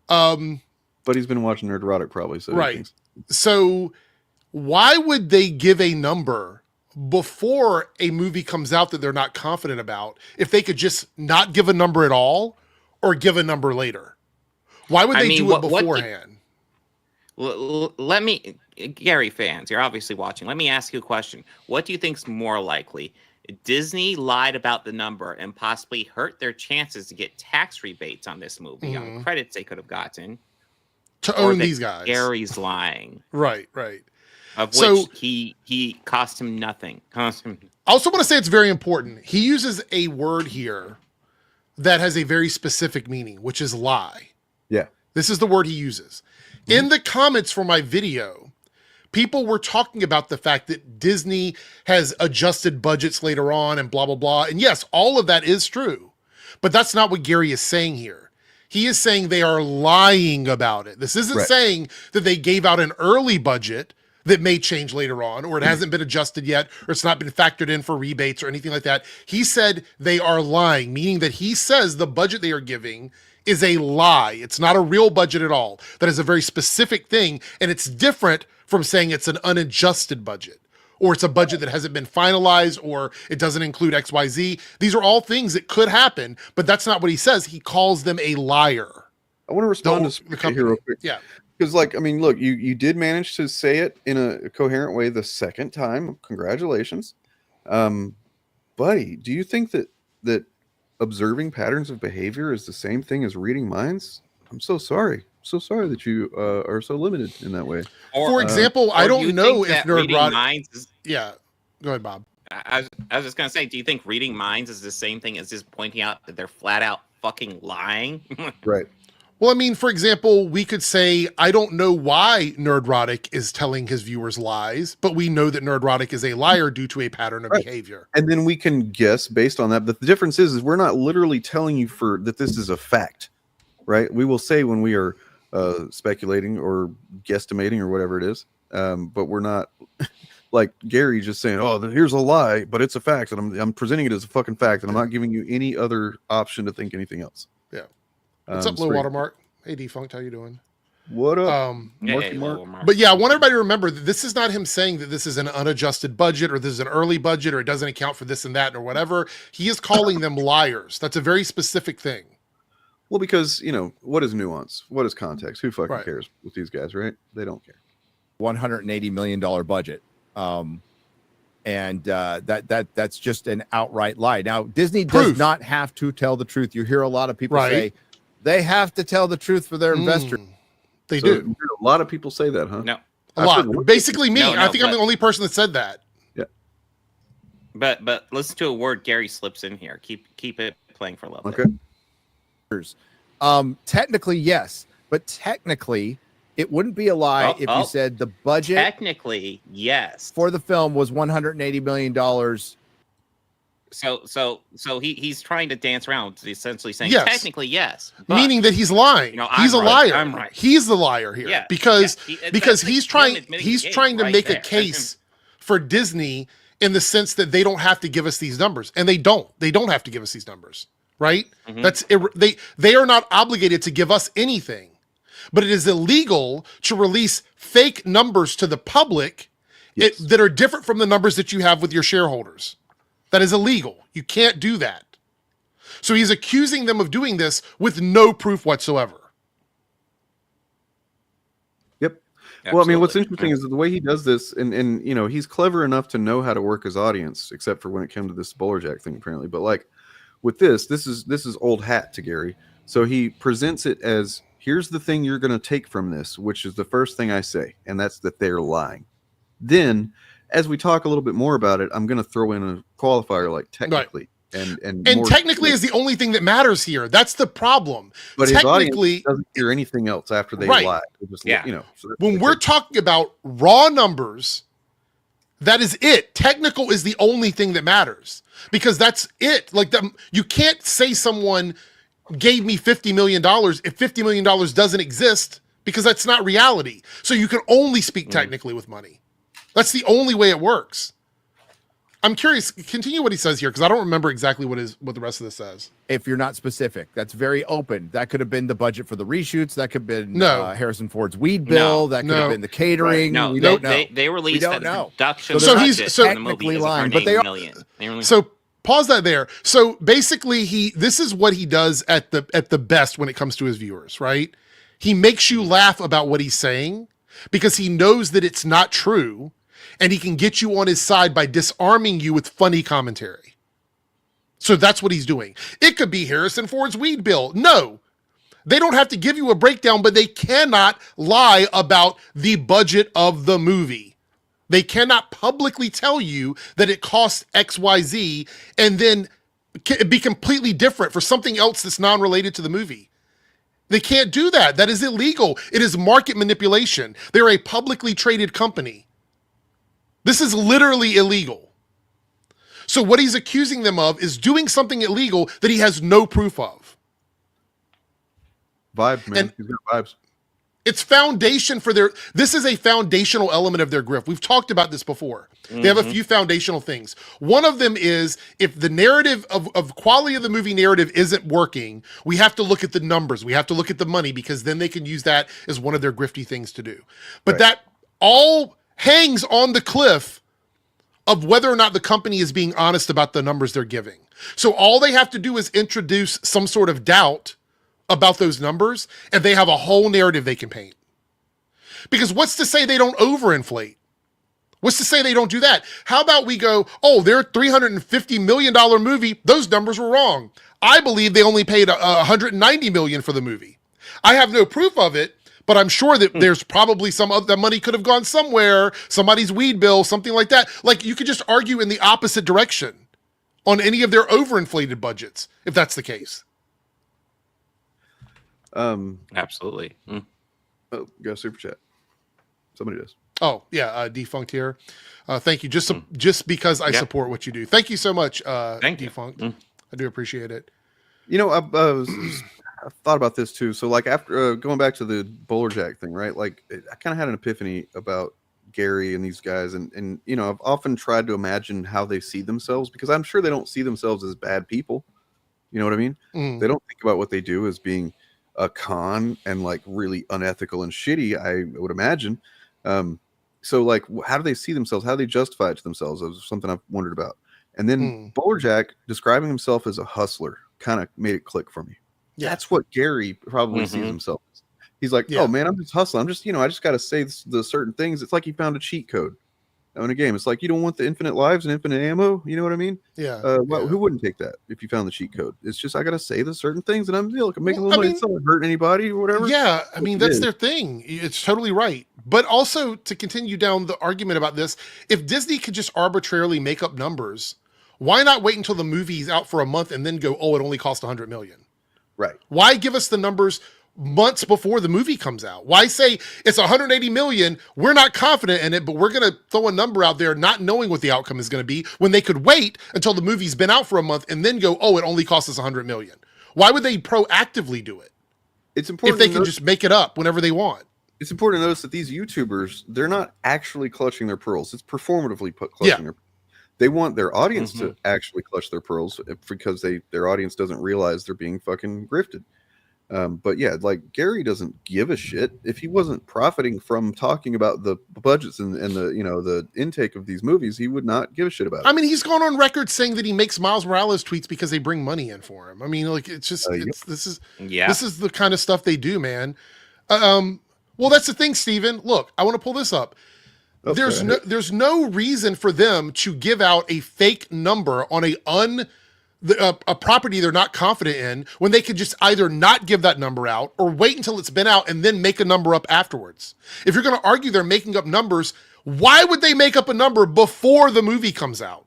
But he's been watching Nerdrotic probably. So right. So why would they give a number before a movie comes out that they're not confident about if they could just not give a number at all or give a number later? Why would they do it beforehand? Let me, Gary fans, you're obviously watching. Let me ask you a question. What do you think's more likely? Disney lied about the number and possibly hurt their chances to get tax rebates on this movie, on credits they could have gotten. To own these guys. Gary's lying. Right. Of which he cost him nothing. I also want to say it's very important. He uses a word here that has a very specific meaning, which is lie. Yeah. This is the word he uses. In the comments for my video, people were talking about the fact that Disney has adjusted budgets later on and blah, blah, blah. And yes, all of that is true. But that's not what Gary is saying here. He is saying they are lying about it. This isn't saying that they gave out an early budget that may change later on, or it hasn't been adjusted yet, or it's not been factored in for rebates or anything like that. He said they are lying, meaning that he says the budget they are giving is a lie. It's not a real budget at all. That is a very specific thing, and it's different from saying it's an unadjusted budget, or it's a budget that hasn't been finalized, or it doesn't include XYZ. These are all things that could happen, but that's not what he says. He calls them a liar. I want to respond to the company here real quick. Yeah. Because, look, you did manage to say it in a coherent way the second time. Congratulations. Buddy, do you think that observing patterns of behavior is the same thing as reading minds? I'm so sorry. So sorry that you are so limited in that way. For example, I don't know if Nerdrotic minds is... Yeah. Go ahead, Bob. I was just going to say, do you think reading minds is the same thing as just pointing out that they're flat out fucking lying? Right. Well, I mean, for example, we could say, I don't know why Nerdrotic is telling his viewers lies, but we know that Nerdrotic is a liar due to a pattern of behavior. And then we can guess based on that. But the difference is we're not literally telling you that this is a fact, right? We will say when we are speculating or guesstimating or whatever it is, but we're not like Gary just saying, oh, here's a lie, but it's a fact. And I'm presenting it as a fucking fact. And I'm not giving you any other option to think anything else. Yeah. What's up, Low Watermark? Hey, Defunct, how you doing? What up? But yeah, I want everybody to remember that this is not him saying that this is an unadjusted budget or this is an early budget or it doesn't account for this and that or whatever. He is calling them liars. That's a very specific thing. Well, because, what is nuance? What is context? Who fucking cares with these guys, right? They don't care. $180 million budget. And that's just an outright lie. Now, Disney does not have to tell the truth. You hear a lot of people say they have to tell the truth for their investors. They do. A lot of people say that, huh? No. A lot. Basically me. I think I'm the only person that said that. Yeah. But listen to a word Gary slips in here. Keep it playing for a little bit. Technically, yes. But technically, it wouldn't be a lie if you said the budget. Technically, yes. For the film was $180 million. So he's trying to dance around, essentially saying technically yes, meaning that he's lying. He's a liar. I'm right. He's the liar here. Yeah, because he's trying to make a case for Disney in the sense that they don't have to give us these numbers, and they don't have to give us these numbers, right? That's they are not obligated to give us anything, but it is illegal to release fake numbers to the public that are different from the numbers that you have with your shareholders. That is illegal. You can't do that. So he's accusing them of doing this with no proof whatsoever. Yep. Absolutely. Well, I mean, what's interesting is that the way he does this, and you know, he's clever enough to know how to work his audience, except for when it came to this Bullerjack thing, apparently. But like with this is old hat to Gary. So he presents it as, here's the thing you're going to take from this, which is the first thing I say, and that's that they're lying. Then, as we talk a little bit more about it, I'm going to throw in a qualifier like technically, and technically is the only thing that matters here. That's the problem. But technically, his audience doesn't hear anything else after they lie. Just, you know, so when we're talking about raw numbers, that is it. Technical is the only thing that matters because that's it. Like you can't say someone gave me $50 million if $50 million doesn't exist, because that's not reality. So you can only speak technically with money. That's the only way it works. I'm curious. Continue what he says here, because I don't remember exactly what the rest of this says. If you're not specific, that's very open. That could have been the budget for the reshoots. That could have been Harrison Ford's weed bill. That could have been the catering. No, we don't know. They released that production so budget he's technically lying, but they are. So pause that there. So basically, this is what he does at the best when it comes to his viewers, right? He makes you laugh about what he's saying because he knows that it's not true. And he can get you on his side by disarming you with funny commentary. So that's what he's doing. It could be Harrison Ford's weed bill. No, they don't have to give you a breakdown, but they cannot lie about the budget of the movie. They cannot publicly tell you that it costs XYZ and then be completely different for something else that's non-related to the movie. They can't do that. That is illegal. It is market manipulation. They're a publicly traded company. This is literally illegal. So what he's accusing them of is doing something illegal that he has no proof of. Vibes, man. He's got vibes. It's foundation for this is a foundational element of their grift. We've talked about this before. They have a few foundational things. One of them is if the narrative of quality of the movie narrative isn't working, we have to look at the numbers. We have to look at the money, because then they can use that as one of their grifty things to do. But that all hangs on the cliff of whether or not the company is being honest about the numbers they're giving. So all they have to do is introduce some sort of doubt about those numbers, and they have a whole narrative they can paint. Because what's to say they don't overinflate? What's to say they don't do that? How about we go, oh, they're a $350 million movie. Those numbers were wrong. I believe they only paid $190 million for the movie. I have no proof of it, but I'm sure that there's probably some of that money could have gone somewhere, somebody's weed bill, something like that. Like, you could just argue in the opposite direction on any of their overinflated budgets, if that's the case. Absolutely. Oh, got a super chat. Somebody does. Oh, yeah, Defunct here. Thank you. Just because I support what you do. Thank you so much, Defunct. I do appreciate it. You know, I've thought about this too. So like after going back to the Bullerjack thing, right? Like I kind of had an epiphany about Gary and these guys. And, you know, I've often tried to imagine how they see themselves, because I'm sure they don't see themselves as bad people. You know what I mean? They don't think about what they do as being a con and like really unethical and shitty, I would imagine. So like, how do they see themselves? How do they justify it to themselves? That was something I've wondered about. And then Bullerjack describing himself as a hustler kind of made it click for me. Yeah. That's what Gary probably sees himself as. He's like, oh man, I'm just hustling. I'm just, you know, I just got to say the certain things. It's like he found a cheat code. in a game. It's like you don't want the infinite lives and infinite ammo. You know what I mean? Yeah. Who wouldn't take that if you found the cheat code? It's just I gotta say the certain things, and I'm making a little money. It's not hurting anybody or whatever. Yeah, I mean that's their thing. It's totally right. But also to continue down the argument about this, if Disney could just arbitrarily make up numbers, why not wait until the movie's out for a month and then go, oh, it only cost $100 million? Right. Why give us the numbers months before the movie comes out? Why say it's 180 million? We're not confident in it, but we're going to throw a number out there not knowing what the outcome is going to be when they could wait until the movie's been out for a month and then go, oh, it only cost us 100 million. Why would they proactively do it? It's important if they can just make it up whenever they want. It's important to notice that these YouTubers, they're not actually clutching their pearls. It's performatively clutching their. They want their audience to actually clutch their pearls because their audience doesn't realize they're being fucking grifted. But yeah, like Gary doesn't give a shit. If he wasn't profiting from talking about the budgets and the the intake of these movies, he would not give a shit about it. I mean, he's gone on record saying that he makes Miles Morales tweets because they bring money in for him. I mean, like it's just this is the kind of stuff they do, man. Well, that's the thing, Steven. Look, I want to pull this up. Okay. There's no reason for them to give out a fake number on a property they're not confident in when they could just either not give that number out or wait until it's been out and then make a number up afterwards. If you're going to argue they're making up numbers, why would they make up a number before the movie comes out?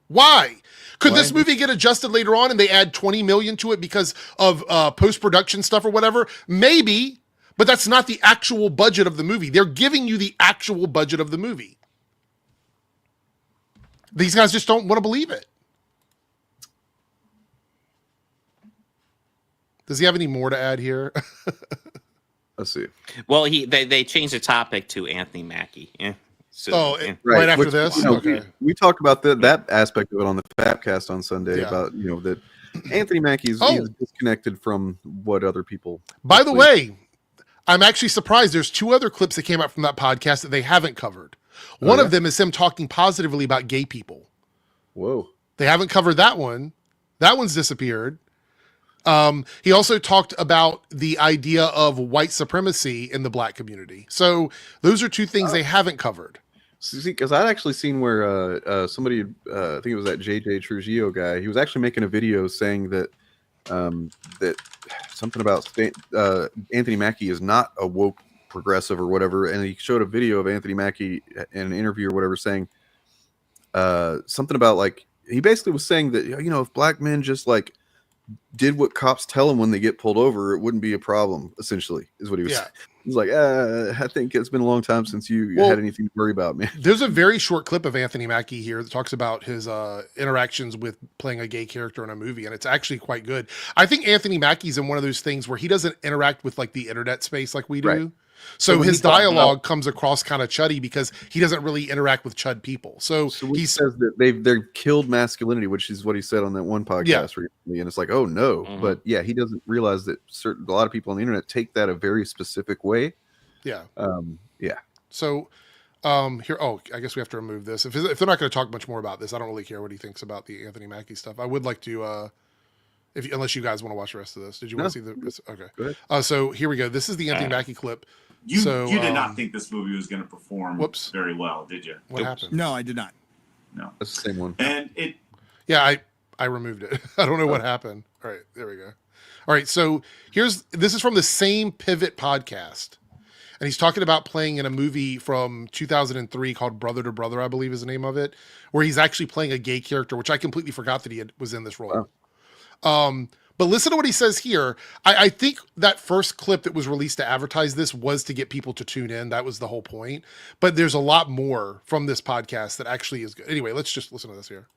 Why? Could this movie get adjusted later on and they add 20 million to it because of post-production stuff or whatever? Maybe, but that's not the actual budget of the movie. They're giving you the actual budget of the movie. These guys just don't want to believe it. Does he have any more to add here? Let's see. Well, they changed the topic to Anthony Mackie. Yeah. So, right after this? Okay. We talked about that aspect of it on the Fapcast on Sunday about that Anthony Mackie is disconnected from what other people. By the way, I'm actually surprised. There's 2 other clips that came out from that podcast that they haven't covered. One of them is him talking positively about gay people. Whoa. They haven't covered that one. That one's disappeared. He also talked about the idea of white supremacy in the black community. So those are 2 things they haven't covered. See, because I'd actually seen where somebody, I think it was that JJ Trujillo guy, he was actually making a video saying that that something about Anthony Mackie is not a woke progressive or whatever, and he showed a video of Anthony Mackie in an interview or whatever saying something about like he basically was saying that if black men just like did what cops tell them when they get pulled over, it wouldn't be a problem. Essentially, is what he was saying. He's like, I think it's been a long time since you had anything to worry about, man. There's a very short clip of Anthony Mackie here that talks about his interactions with playing a gay character in a movie, and it's actually quite good. I think Anthony Mackie's in one of those things where he doesn't interact with like the internet space like we do. Right. So his dialogue comes across kind of chuddy because he doesn't really interact with chud people. So he says that they've killed masculinity, which is what he said on that one podcast recently. And it's like, oh no, but yeah, he doesn't realize that a lot of people on the internet take that a very specific way. Yeah. Yeah. So here, I guess we have to remove this. If they're not going to talk much more about this, I don't really care what he thinks about the Anthony Mackie stuff. I would like to, unless you guys want to watch the rest of this. Did you want to see this? Okay. Go ahead. So here we go. This is the Anthony Mackie clip. You did not think this movie was going to perform very well, did you? What happened? No, I did not. No. That's the same one. And it... Yeah, I removed it. I don't know what happened. All right, there we go. All right, so this is from the same Pivot podcast. And he's talking about playing in a movie from 2003 called Brother to Brother, I believe is the name of it, where he's actually playing a gay character, which I completely forgot that he was in this role. Wow. But listen to what he says here. I think that first clip that was released to advertise this was to get people to tune in. That was the whole point. But there's a lot more from this podcast that actually is good. Anyway, let's just listen to this here.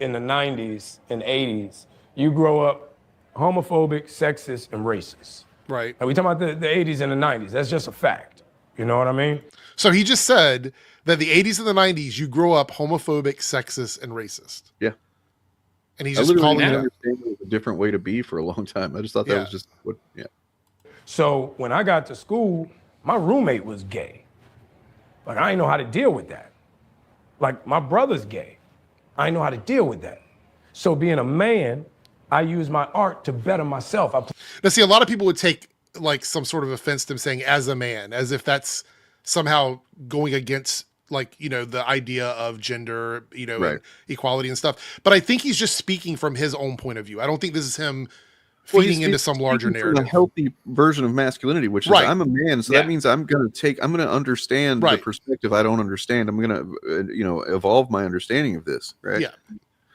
In the 90s and 80s, you grow up homophobic, sexist, and racist. Right. And we talking about the 80s and the 90s. That's just a fact. You know what I mean? So he just said that the 80s and the 90s, you grow up homophobic, sexist, and racist. Yeah. And he's just calling it it was a different way to be for a long time. I just thought that was just what. Yeah. So when I got to school, my roommate was gay. Like I didn't know how to deal with that. Like my brother's gay. I didn't know how to deal with that. So being a man, I use my art to better myself. Now, see, a lot of people would take like some sort of offense to him saying "as a man," as if that's somehow going against like, the idea of gender, Right. and equality and stuff. But I think he's just speaking from his own point of view. I don't think this is him Well, feeding into he's some larger speaking from narrative. a healthy version of masculinity, which is Right. I'm a man, so that means I'm going to understand the perspective I don't understand. I'm going to, evolve my understanding of this. Right. Yeah.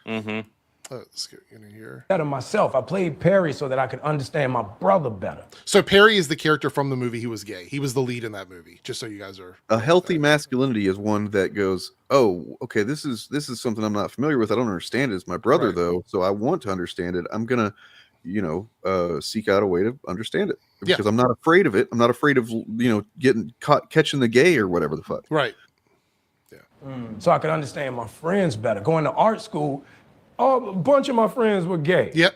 Mm-hmm. Let's get in here. Better myself. I played Perry so that I could understand my brother better. So Perry is the character from the movie He Was Gay. He was the lead in that movie, just so you guys are. A healthy masculinity is one that goes, oh, okay, this is something I'm not familiar with. I don't understand it. It's my brother, though, so I want to understand it. I'm going to, seek out a way to understand it because I'm not afraid of it. I'm not afraid of, getting caught catching the gay or whatever the fuck. Right. So I could understand my friends better. Going to art school, a bunch of my friends were gay. Yep.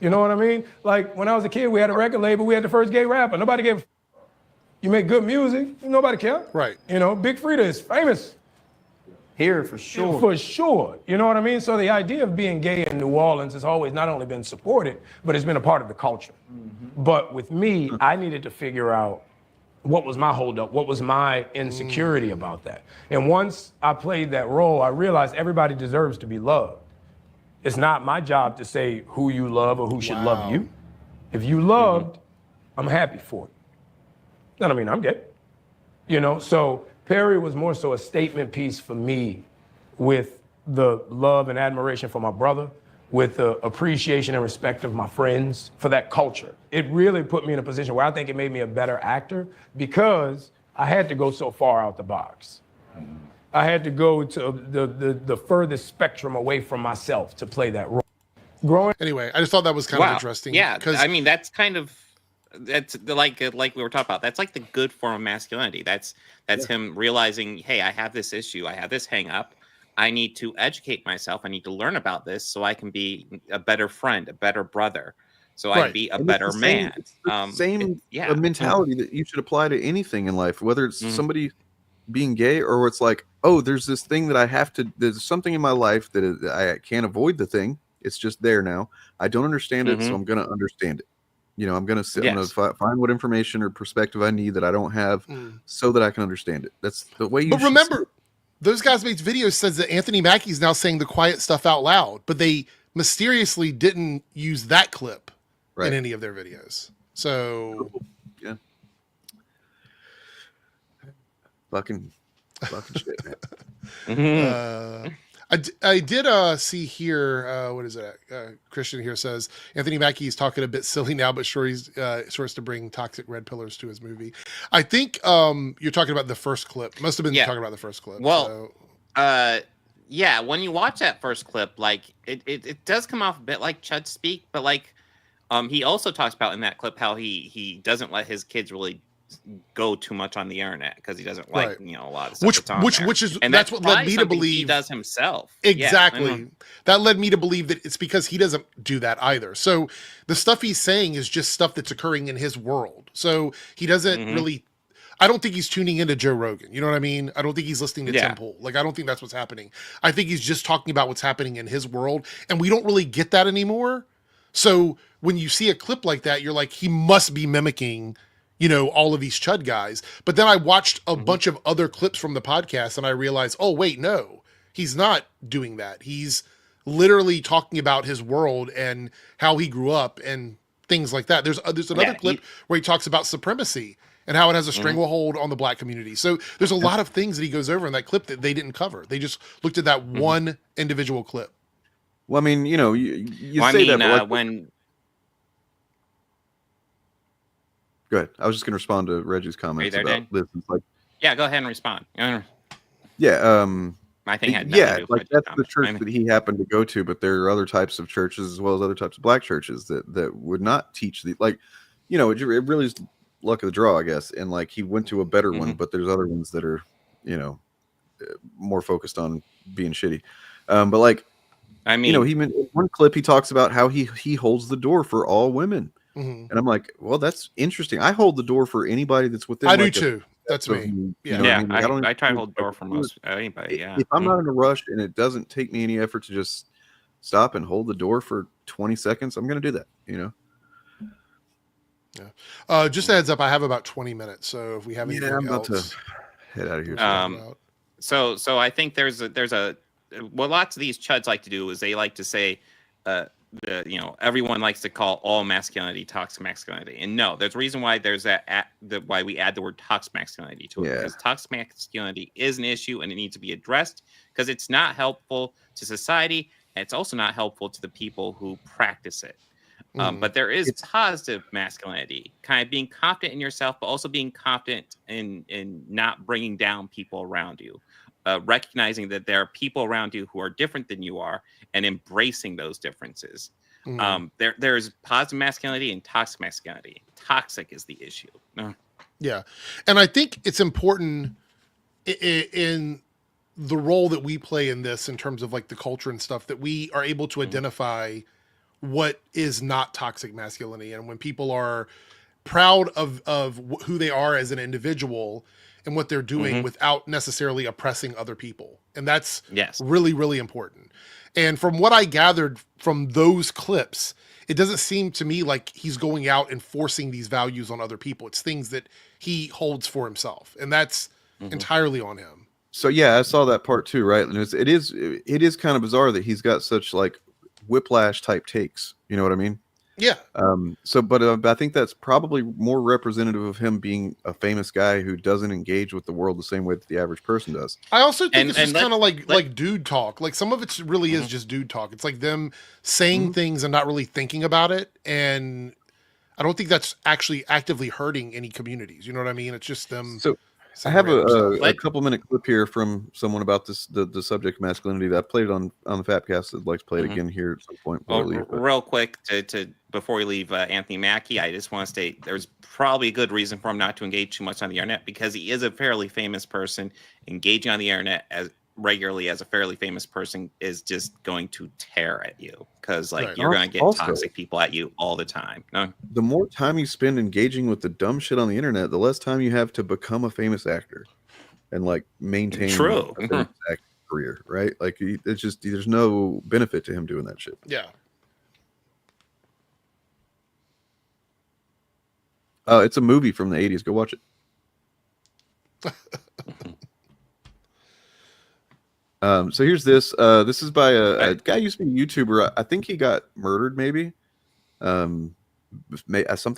You know what I mean? Like when I was a kid, we had a record label. We had the first gay rapper. Nobody gave. You make good music. Nobody cared. Right. Big Frida is famous. Here for sure. For sure. You know what I mean? So the idea of being gay in New Orleans has always not only been supported, but it's been a part of the culture. But with me, I needed to figure out what was my holdup, what was my insecurity about that. And once I played that role, I realized everybody deserves to be loved. It's not my job to say who you love or who should love you. If you loved, I'm happy for you. That don't mean I'm gay. So Perry was more so a statement piece for me with the love and admiration for my brother, with the appreciation and respect of my friends for that culture. It really put me in a position where I think it made me a better actor because I had to go so far out the box. I had to go to the furthest spectrum away from myself to play that role. Anyway, I just thought that was kind of interesting. Yeah, because I mean that's like we were talking about. That's like the good form of masculinity. That's him realizing, hey, I have this issue, I have this hang up. I need to educate myself. I need to learn about this so I can be a better friend, a better brother, so I can be a better man. Same mentality that you should apply to anything in life, whether it's somebody being gay or it's like, oh, there's this thing that there's something in my life that I can't avoid the thing. It's just there now. I don't understand it, so I'm going to understand it. I'm going to I'm going to find what information or perspective I need that I don't have so that I can understand it. That's the way you But remember, Those Guys Mates video says that Anthony Mackie's now saying the quiet stuff out loud, but they mysteriously didn't use that clip in any of their videos. So, yeah. Fucking shit, man. I did see here, what is it? Christian here says, Anthony Mackie is talking a bit silly now, but sure he's sure as to bring toxic red pillars to his movie. I think you're talking about the first clip. Must have been talking about the first clip. Well, yeah, when you watch that first clip, like it does come off a bit like Chud speak, but like he also talks about in that clip how he doesn't let his kids really go too much on the internet because he doesn't like a lot of stuff which is and that's what led me to believe he does himself. Exactly. That led me to believe that it's because he doesn't do that either. So the stuff he's saying is just stuff that's occurring in his world. So he doesn't really, I don't think he's tuning into Joe Rogan. You know what I mean? I don't think he's listening to Tim Pool. Like, I don't think that's what's happening. I think he's just talking about what's happening in his world, and we don't really get that anymore. So when you see a clip like that, you're like, he must be mimicking all of these Chud guys. But then I watched a bunch of other clips from the podcast and I realized, oh, wait, no, he's not doing that. He's literally talking about his world and how he grew up and things like that. There's another clip where he talks about supremacy and how it has a stranglehold on the black community. So there's a lot of things that he goes over in that clip that they didn't cover. They just looked at that one individual clip. Well, I mean, you say that, but when... Go ahead. I was just going to respond to Reggie's comments about this. It's like, yeah, go ahead and respond. Yeah. I think like that's the church that he happened to go to, but there are other types of churches as well as other types of black churches that would not teach it really is luck of the draw, I guess. And like he went to a better one, but there's other ones that are, more focused on being shitty. But like, I mean, in one clip he talks about how he holds the door for all women. And I'm like, well, that's interesting. I hold the door for anybody that's within. I do too. That's me. I try to hold the door for most anybody. Yeah. If I'm not in a rush and it doesn't take me any effort to just stop and hold the door for 20 seconds, I'm going to do that. Yeah. Just a heads up, I have about 20 minutes. So if we have anything I'm about else, to head out of here. So I think there's a what lots of these chuds like to do is they like to say, everyone likes to call all masculinity toxic masculinity, and no, there's a reason why there's why we add the word toxic masculinity to it, because toxic masculinity is an issue and it needs to be addressed because it's not helpful to society and it's also not helpful to the people who practice it. But there is positive masculinity, kind of being confident in yourself, but also being confident in not bringing down people around you. Recognizing that there are people around you who are different than you are and embracing those differences. There's positive masculinity and toxic masculinity. Toxic is the issue. Yeah. And I think it's important in the role that we play in this, in terms of like the culture and stuff, that we are able to identify what is not toxic masculinity. And when people are proud of who they are as an individual and what they're doing without necessarily oppressing other people. And that's really, really important. And from what I gathered from those clips, it doesn't seem to me like he's going out and forcing these values on other people. It's things that he holds for himself. And that's entirely on him. So yeah, I saw that part too, right? And it is kind of bizarre that he's got such like whiplash type takes. You know what I mean? Yeah. But I think that's probably more representative of him being a famous guy who doesn't engage with the world the same way that the average person does. I also think it's just kind of like dude talk. Like some of it really is just dude talk. It's like them saying things and not really thinking about it. And I don't think that's actually actively hurting any communities. You know what I mean? It's just them. So I have a couple minute clip here from someone about this, the subject of masculinity, that I played it on the Fapcast. I'd like to play it again here at some point. Real quick, to before we leave Anthony Mackie, I just want to state there's probably a good reason for him not to engage too much on the internet, because he is a fairly famous person. Engaging on the internet as regularly as a fairly famous person is just going to tear at you, because you're going to get toxic people at you all the time. No? The more time you spend engaging with the dumb shit on the internet, the less time you have to become a famous actor and like maintain a famous acting career, right? Like it's just, there's no benefit to him doing that shit. Yeah. It's a movie from the 80s. Go watch it. So here's this. This is by a guy who used to be a YouTuber. I think he got murdered, maybe. Something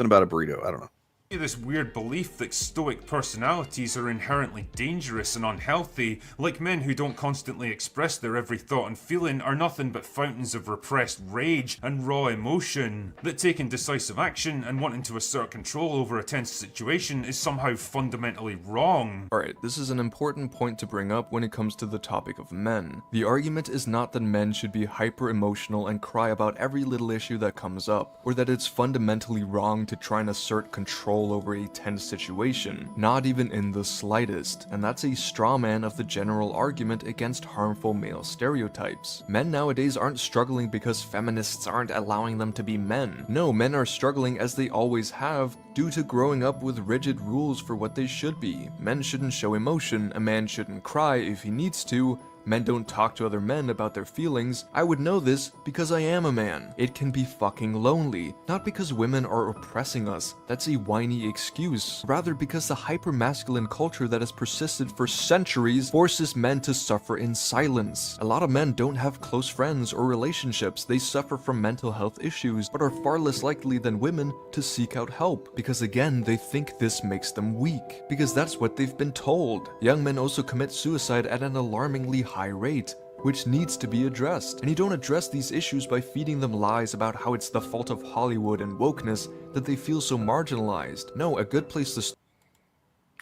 about a burrito. I don't know. This weird belief that stoic personalities are inherently dangerous and unhealthy, like men who don't constantly express their every thought and feeling are nothing but fountains of repressed rage and raw emotion, that taking decisive action and wanting to assert control over a tense situation is somehow fundamentally wrong. Alright, this is an important point to bring up when it comes to the topic of men. The argument is not that men should be hyper-emotional and cry about every little issue that comes up, or that it's fundamentally wrong to try and assert control over a tense situation, not even in the slightest, and that's a straw man of the general argument against harmful male stereotypes. Men nowadays aren't struggling because feminists aren't allowing them to be men. No, men are struggling as they always have, due to growing up with rigid rules for what they should be. Men shouldn't show emotion, a man shouldn't cry if he needs to, men don't talk to other men about their feelings. I would know this because I am a man. It can be fucking lonely. Not because women are oppressing us. That's a whiny excuse. Rather because the hyper-masculine culture that has persisted for centuries forces men to suffer in silence. A lot of men don't have close friends or relationships. They suffer from mental health issues, but are far less likely than women to seek out help. Because again, they think this makes them weak. Because that's what they've been told. Young men also commit suicide at an alarmingly high rate, which needs to be addressed. And you don't address these issues by feeding them lies about how it's the fault of Hollywood and wokeness that they feel so marginalized. No, a good place to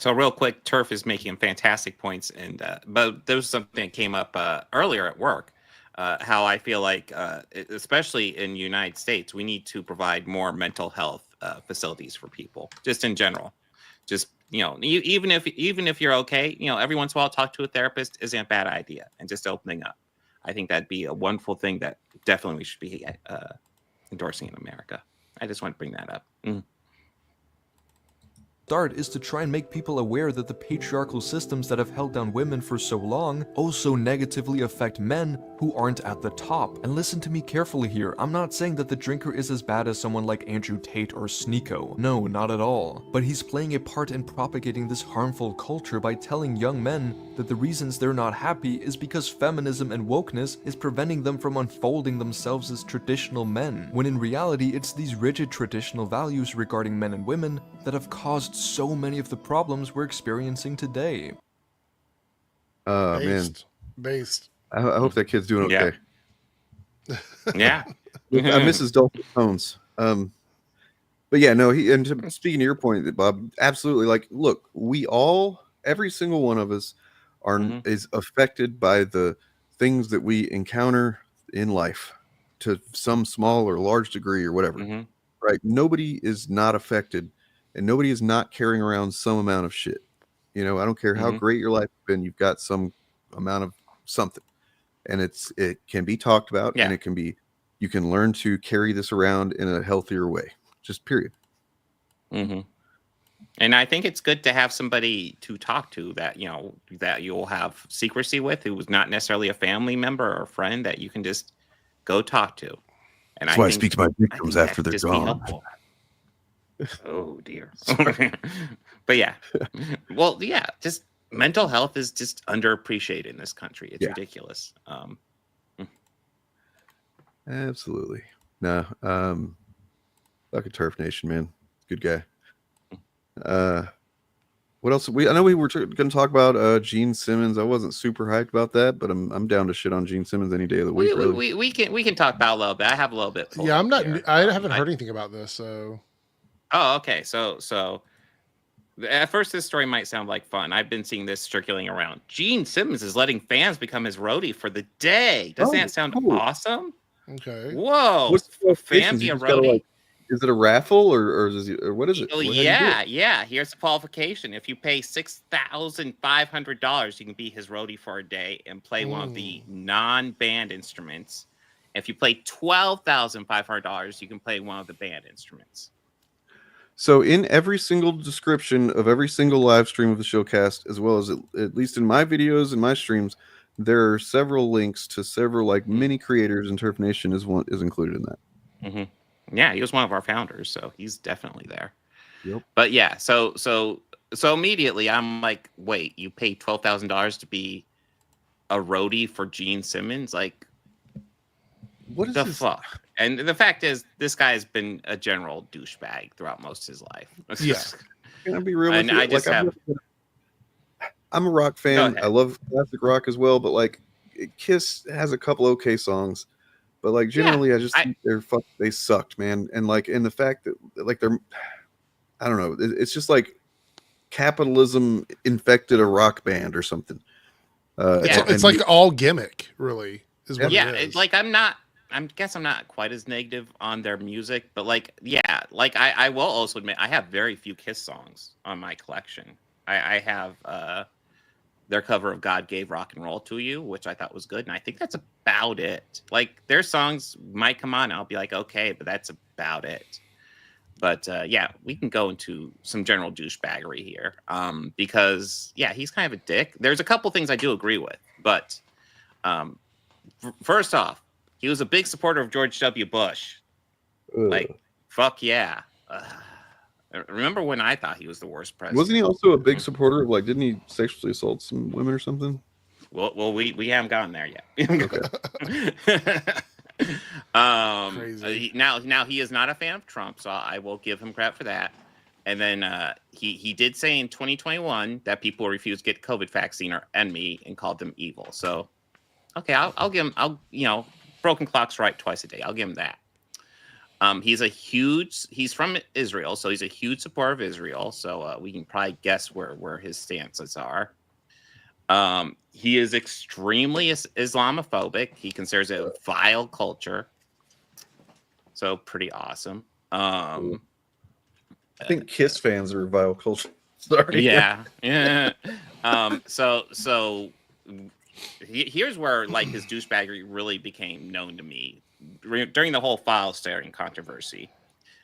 So real quick, Turf is making fantastic points, and but there was something that came up earlier at work. How I feel like, especially in the United States, we need to provide more mental health facilities for people, just in general. Just even if you're okay, every once in a while, talk to a therapist isn't a bad idea, and just opening up. I think that'd be a wonderful thing that definitely we should be endorsing in America. I just want to bring that up. start is to try and make people aware that the patriarchal systems that have held down women for so long also negatively affect men who aren't at the top. And listen to me carefully here, I'm not saying that the drinker is as bad as someone like Andrew Tate or Sneeko. No, not at all. But he's playing a part in propagating this harmful culture by telling young men that the reasons they're not happy is because feminism and wokeness is preventing them from unfolding themselves as traditional men, when in reality it's these rigid traditional values regarding men and women that have caused so many of the problems we're experiencing today. Man. Based. I hope that kid's doing okay. Yeah. I miss his dulcet tones. But yeah, no, speaking to your point, Bob, absolutely. Like, look, every single one of us is affected by the things that we encounter in life to some small or large degree or whatever. Right? Nobody is not affected, and nobody is not carrying around some amount of shit. I don't care how great your life has been, you've got some amount of something. And it can be talked about, and you can learn to carry this around in a healthier way. Just period. And I think it's good to have somebody to talk to that you'll have secrecy with, who was not necessarily a family member or a friend, that you can just go talk to. And That's why I speak to my victims after they're gone. Oh dear. But yeah, well, yeah, just mental health is just underappreciated in this country. It's ridiculous. Absolutely. No. Fucking Turf Nation, man. Good guy. What else? I know we were going to talk about Gene Simmons. I wasn't super hyped about that, but I'm down to shit on Gene Simmons any day of the week. We can talk about a little bit. I have a little bit. Yeah, I'm not. I haven't heard anything about this. So. Oh, okay. So at first, this story might sound like fun. I've been seeing this circulating around. Gene Simmons is letting fans become his roadie for the day. Doesn't that sound awesome? Okay. Whoa. What's the fan be a roadie? Is it a raffle or what is it? Oh, yeah. Here's the qualification. If you pay $6,500, you can be his roadie for a day and play one of the non-band instruments. If you play $12,500, you can play one of the band instruments. So in every single description of every single live stream of the Shillcast, as well as at least in my videos and my streams, there are several links to several mini creators, and Turf Nation is included in that. Yeah, he was one of our founders, so he's definitely there. Yep. But yeah, so immediately I'm like, wait, you paid $12,000 to be a roadie for Gene Simmons? Like, what is the fuck? And the fact is, this guy has been a general douchebag throughout most of his life. Yeah. Can I be real with And you? I just I'm a rock fan. I love classic rock as well, but Kiss has a couple okay songs. But generally, I just think they sucked, man. And and the fact that they're, I don't know, it's just capitalism infected a rock band or something. It's all gimmick, really. Is what it is. I guess I'm not quite as negative on their music, but I will also admit I have very few Kiss songs on my collection. I have their cover of God Gave Rock and Roll to You, which I thought was good, and I think that's about it. Their songs might come on, and I'll be like, okay, but that's about it. But we can go into some general douchebaggery here, because he's kind of a dick. There's a couple things I do agree with, but first off, he was a big supporter of George W. Bush. Fuck yeah. Remember when I thought he was the worst president? Wasn't he also a big supporter of didn't he sexually assault some women or something? Well, we haven't gotten there yet. Crazy. Now he is not a fan of Trump, so I will give him credit for that. And then he did say in 2021 that people who refuse to get COVID vaccine are enemy and called them evil. So okay, I'll give him. Broken clock's right twice a day. I'll give him that. He's from Israel, so he's a huge supporter of Israel. So we can probably guess where his stances are. He is extremely Islamophobic. He considers it a vile culture. So pretty awesome. I think Kiss fans are a vile culture. Sorry. Yeah. So here's where his douchebaggery really became known to me during the whole file sharing controversy.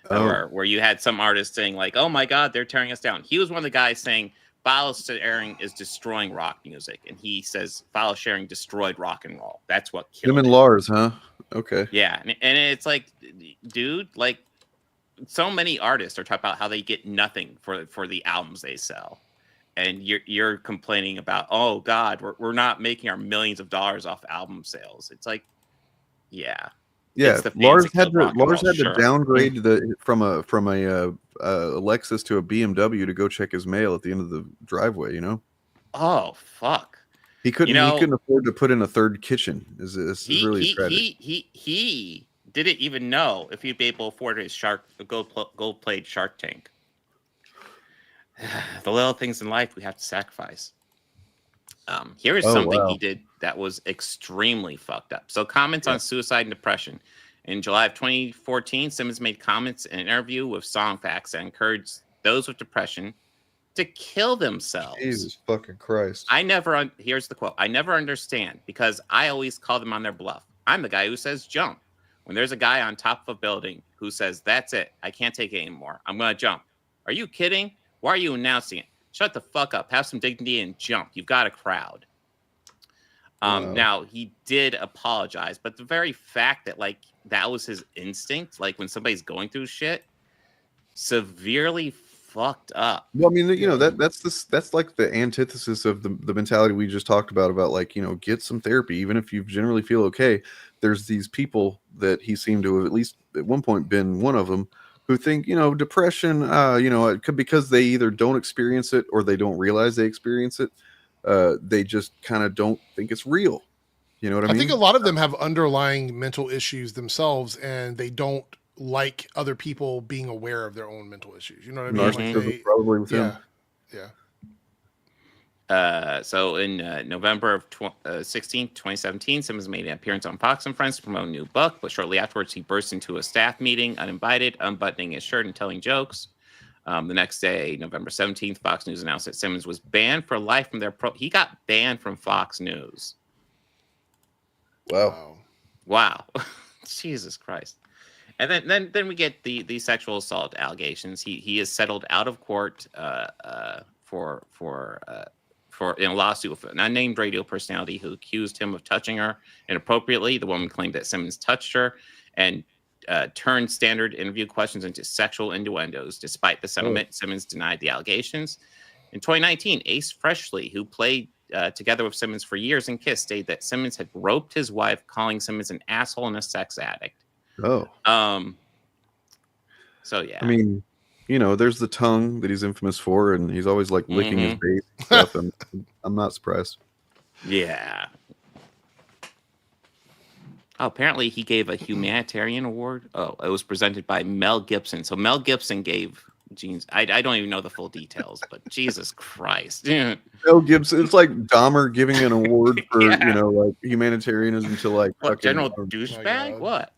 where you had some artists saying like, "Oh my God, they're tearing us down." He was one of the guys saying file sharing is destroying rock music, and he says file sharing destroyed rock and roll. That's what killed Him and it. Lars, huh? Okay. Yeah, and it's like, dude, like so many artists are talking about how they get nothing for the albums they sell, and you're complaining about, oh God, we're not making our millions of dollars off album sales. It's like, yeah. Yeah, It's Lars had sure. to downgrade from a Lexus to a BMW to go check his mail at the end of the driveway. You know. Oh fuck. He couldn't afford to put in a third kitchen. Is really tragic. He didn't even know if he'd be able to afford his gold played Shark Tank. The little things in life we have to sacrifice. Here is something he did that was extremely fucked up. So comments on suicide and depression. In July of 2014, Simmons made comments in an interview with Songfacts that encouraged those with depression to kill themselves. Jesus fucking Christ. Here's the quote. I never understand because I always call them on their bluff. I'm the guy who says jump. When there's a guy on top of a building who says, that's it, I can't take it anymore, I'm going to jump. Are you kidding? Why are you announcing it? Shut the fuck up. Have some dignity and jump. You've got a crowd. Now, he did apologize, but the very fact that, like, that was his instinct, like, when somebody's going through shit, severely fucked up. Well, I mean, you know, that's like the antithesis of the mentality we just talked about, like, you know, get some therapy. Even if you generally feel okay, there's these people that he seemed to have at least at one point been one of them who think, you know, depression, you know, it could, because they either don't experience it or they don't realize they experience it. They just kind of don't think it's real. You know what I mean? I think a lot of them have underlying mental issues themselves, and they don't like other people being aware of their own mental issues. You know what I mean? Narcissism, probably with him. Yeah. So in November of 2017, Simmons made an appearance on Fox and Friends to promote a new book, but shortly afterwards he burst into a staff meeting, uninvited, unbuttoning his shirt and telling jokes. The next day, November 17th, Fox News announced that Simmons was banned for life from their he got banned from Fox News. Wow. Jesus Christ. And then we get the sexual assault allegations. He is settled out of court in a lawsuit with an unnamed radio personality who accused him of touching her inappropriately. The woman claimed that Simmons touched her and turned standard interview questions into sexual innuendos. Despite the settlement, Simmons denied the allegations. In 2019, Ace Frehley, who played together with Simmons for years in Kiss, stated that Simmons had groped his wife, calling Simmons an asshole and a sex addict. So yeah. I mean, you know, there's the tongue that he's infamous for, and he's always like licking his face and stuff, and I'm not surprised. Yeah. Oh, apparently he gave a humanitarian award. Oh, it was presented by Mel Gibson. So Mel Gibson gave Gene's. I don't even know the full details, but Jesus Christ. Mel Gibson, it's like Dahmer giving an award for, you know, like humanitarianism to like what, General Douchebag? What?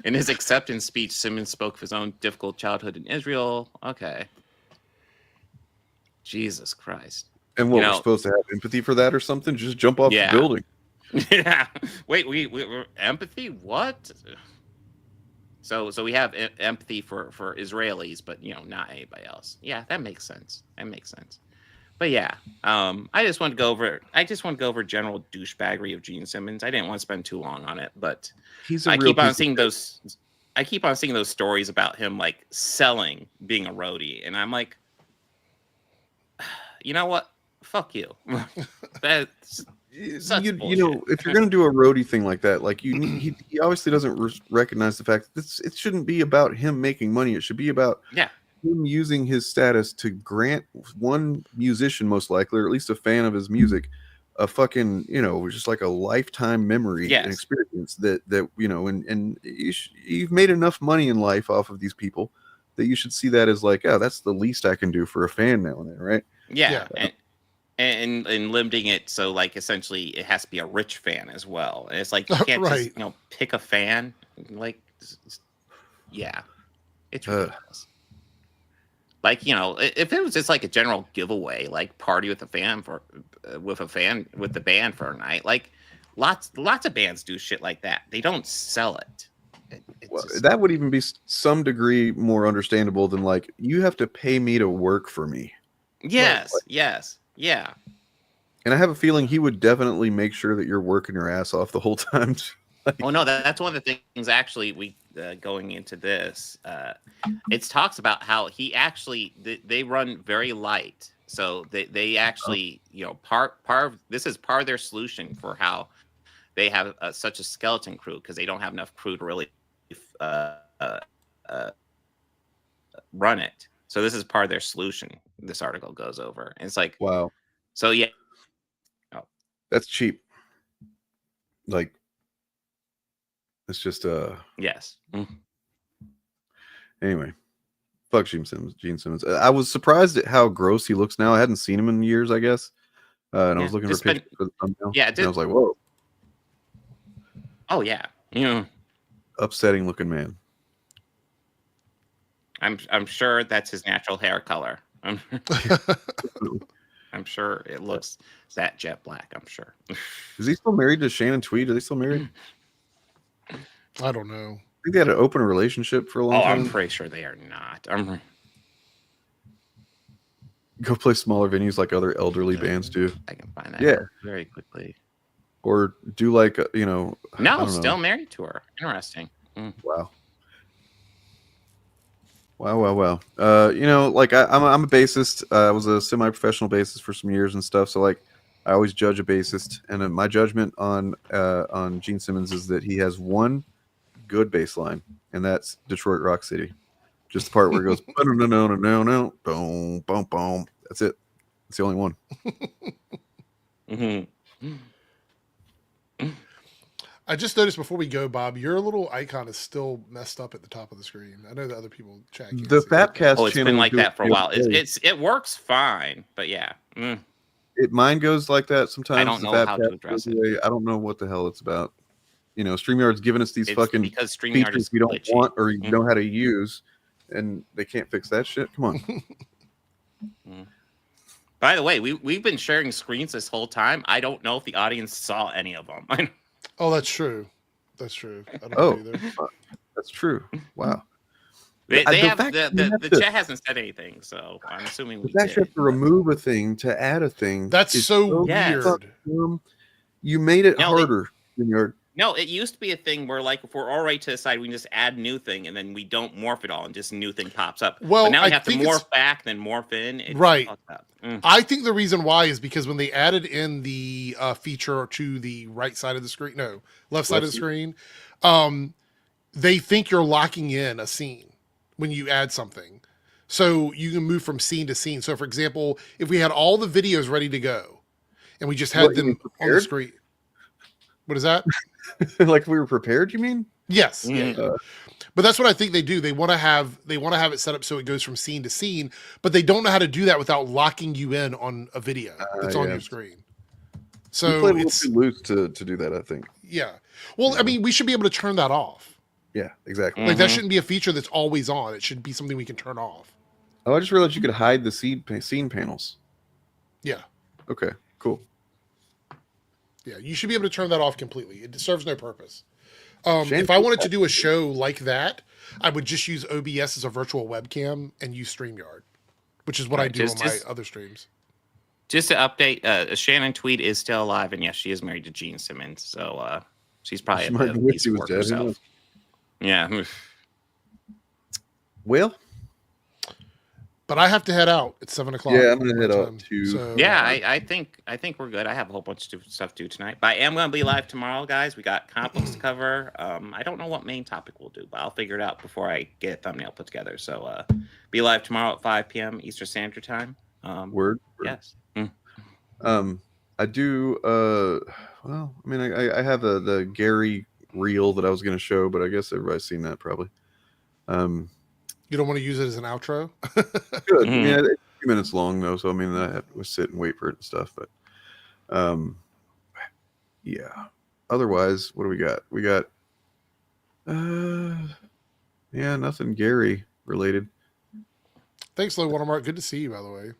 In his acceptance speech, Simmons spoke of his own difficult childhood in Israel. Okay. Jesus Christ. And what, we're supposed to have empathy for that or something? Just jump off the building. Yeah. Wait, we're empathy? What? So we have empathy for Israelis, but, you know, not anybody else. Yeah, that makes sense. But yeah, I just want to go over general douchebaggery of Gene Simmons. I didn't want to spend too long on it, but I keep on seeing those stories about him like selling being a roadie, and I'm like, you know what? Fuck you. That's you know, if you're gonna do a roadie thing like that, like he obviously doesn't recognize the fact that it shouldn't be about him making money. It should be about him using his status to grant one musician, most likely, or at least a fan of his music, a fucking, you know, just like a lifetime memory and experience that you know, and you've made enough money in life off of these people that you should see that as like, oh, that's the least I can do for a fan now and then, right? Yeah. And limiting it so like essentially it has to be a rich fan as well. And it's like you can't just, you know, pick a fan. Like, yeah, it's ridiculous. Like, you know, if it was just like a general giveaway, like party with a fan with the band for a night, like lots of bands do shit like that. They don't sell it. that would even be some degree more understandable than like you have to pay me to work for me. Yes, yes, yeah. And I have a feeling he would definitely make sure that you're working your ass off the whole time. Oh no, that's one of the things. Actually, we going into this, it talks about how he actually they run very light. So they actually part of this is part of their solution for how they have such a skeleton crew, because they don't have enough crew to really run it. So this is part of their solution. This article goes over, and it's like, wow. So yeah, that's cheap. Like, it's just yes. Anyway, fuck Gene Simmons. I was surprised at how gross he looks now. I hadn't seen him in years, I guess. And I was looking for pictures for the thumbnail. Yeah, and I was like, whoa. Oh yeah, upsetting looking man. I'm sure that's his natural hair color. I'm sure it looks that jet black. I'm sure. Is he still married to Shannon Tweed? Are they still married? I don't know. I think they had an open relationship for a long time. I'm pretty sure they are not. Go play smaller venues like other elderly bands do. I can find that out very quickly. Or do like No, still married to her. Interesting. Wow. Wow. Like I'm a bassist. I was a semi-professional bassist for some years and stuff. So like, I always judge a bassist, and my judgment on Gene Simmons is that he has one good bass line, and that's Detroit Rock City. Just the part where it goes no, boom, boom, boom. That's it. It's the only one. I just noticed before we go, Bob, your little icon is still messed up at the top of the screen. I know that other people chat. The Fapcast. Oh, it's been like that for a while. It works fine, but yeah. Mine goes like that sometimes. I don't know how to address it. I don't know what the hell it's about. StreamYard's giving us these fucking because StreamYard features is we don't glitchy. want or you know how to use, and they can't fix that shit. Come on. By the way, we've been sharing screens this whole time. I don't know if the audience saw any of them. Oh, that's true. That's true. I don't know either. That's true. Wow. They have the chat hasn't said anything, so I'm assuming we you have to remove a thing to add a thing. That's so weird. You made it harder than your. No, it used to be a thing where, like, if we're all right to the side, we can just add new thing, and then we don't morph it all, and just a new thing pops up. Well, but now we I have to think morph back, then morph in. Right. I think the reason why is because when they added in the feature to the right side of the screen, left side of the screen, they think you're locking in a scene when you add something. So you can move from scene to scene. So, for example, if we had all the videos ready to go, and we just had them on the screen. What is that? Like we were prepared, you mean? Yes. Yeah. But that's what I think they do. They want to have it set up so it goes from scene to scene, but they don't know how to do that without locking you in on a video that's on your screen. So it's too loose to do that, I think. Yeah. Well, I mean, we should be able to turn that off. Yeah, exactly. Like that shouldn't be a feature that's always on. It should be something we can turn off. Oh, I just realized you could hide the scene panels. Yeah. Okay, cool. Yeah, you should be able to turn that off completely. It serves no purpose. If I wanted to do a show like that, I would just use OBS as a virtual webcam and use StreamYard, which is what I do on my other streams. Just to update, Shannon Tweed is still alive, and yes, she is married to Gene Simmons, so she's probably a piece of work herself. Yeah. Well, but I have to head out at 7:00. Yeah, I'm gonna head out too. So, yeah, I think we're good. I have a whole bunch of stuff to do tonight, but I am going to be live tomorrow, guys. We got comic books to cover. I don't know what main topic we'll do, but I'll figure it out before I get a thumbnail put together. So, be live tomorrow at 5 p.m. Eastern Standard Time. Word. Yes. I do. Well, I mean, I have the Gary reel that I was going to show, but I guess everybody's seen that probably. You don't want to use it as an outro? Good. I mean, it's a few minutes long though, so I mean, I have to sit and wait for it and stuff. But, yeah. Otherwise, what do we got? We got, yeah, nothing Gary related. Thanks, Low Watermark. Good to see you, by the way.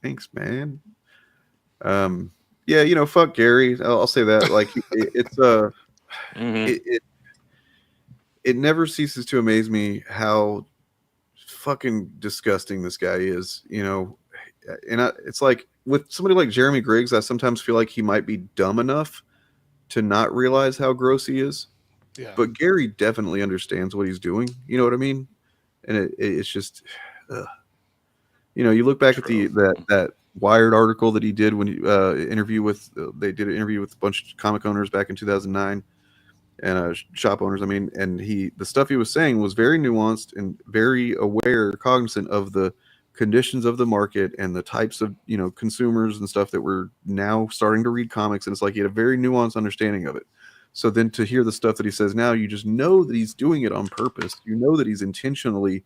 Thanks, man. Yeah, fuck Gary. I'll say that. Like, it's it never ceases to amaze me how fucking disgusting this guy is, you know. And it's like with somebody like Jeremy Griggs, I sometimes feel like he might be dumb enough to not realize how gross he is. Yeah. But Gary definitely understands what he's doing. You know what I mean? And it's just, you know, you look back at that Wired article that he did when he they did an interview with a bunch of comic owners back in 2009 and shop owners. I mean, and the stuff he was saying was very nuanced and very aware, cognizant of the conditions of the market and the types of, you know, consumers and stuff that were now starting to read comics. And it's like he had a very nuanced understanding of it. So then to hear the stuff that he says now, you just know that he's doing it on purpose. You know that he's intentionally,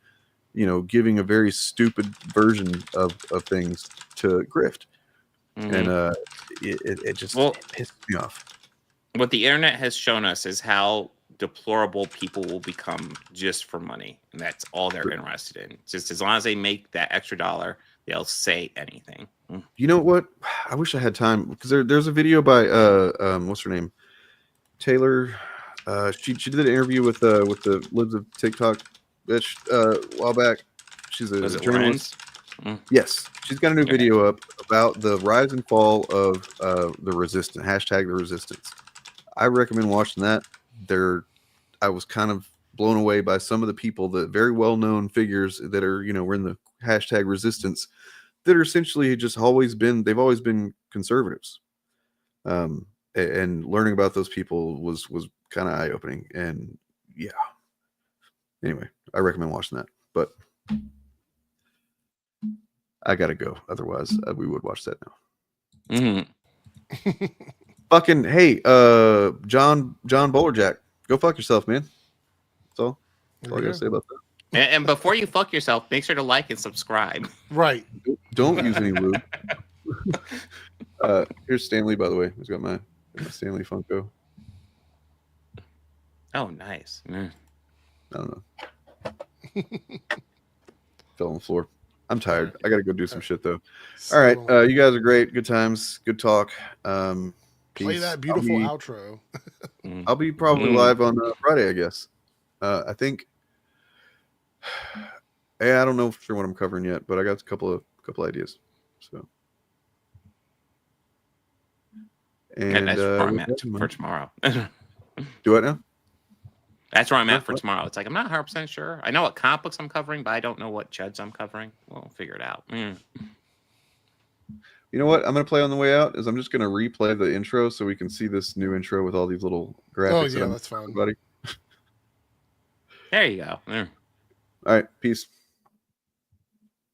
you know, giving a very stupid version of things to grift. And it just pisses me off. What the internet has shown us is how deplorable people will become just for money, and that's all they're interested in. Just as long as they make that extra dollar, they'll say anything. You know what? I wish I had time, because there's a video by what's her name, Taylor. She did an interview with the Libs of TikTok bitch a while back. She's a journalist. Yes, she's got a new video up about the rise and fall of the resistance, hashtag the resistance. I recommend watching that. I was kind of blown away by some of the people, the very well-known figures that are, you know, were in the hashtag resistance, that are essentially they've always been conservatives. And learning about those people was kind of eye-opening. And yeah. Anyway, I recommend watching that. But I gotta go. Otherwise, we would watch that now. Fucking hey, John Bowlerjack, go fuck yourself, man. That's all I gotta say about that. And before you fuck yourself, make sure to like and subscribe. Right. Don't use any lube. Here's Stanley, by the way. He's got my Stanley Funko. Oh, nice. I don't know. Fell on the floor. I'm tired. I got to go do some shit, though. All right. You guys are great. Good times. Good talk. Play that beautiful outro. I'll be probably live on Friday, I guess. I think. I don't know for sure what I'm covering yet, but I got a couple ideas. So. And that's where I'm at for tomorrow. Do what now? That's where I'm at for tomorrow. It's like I'm not 100% sure. I know what comic books I'm covering, but I don't know what Juds I'm covering. We'll figure it out. You know what I'm going to play on the way out is I'm just going to replay the intro so we can see this new intro with all these little graphics. Oh yeah, that's fine, buddy. There you go. All right, peace.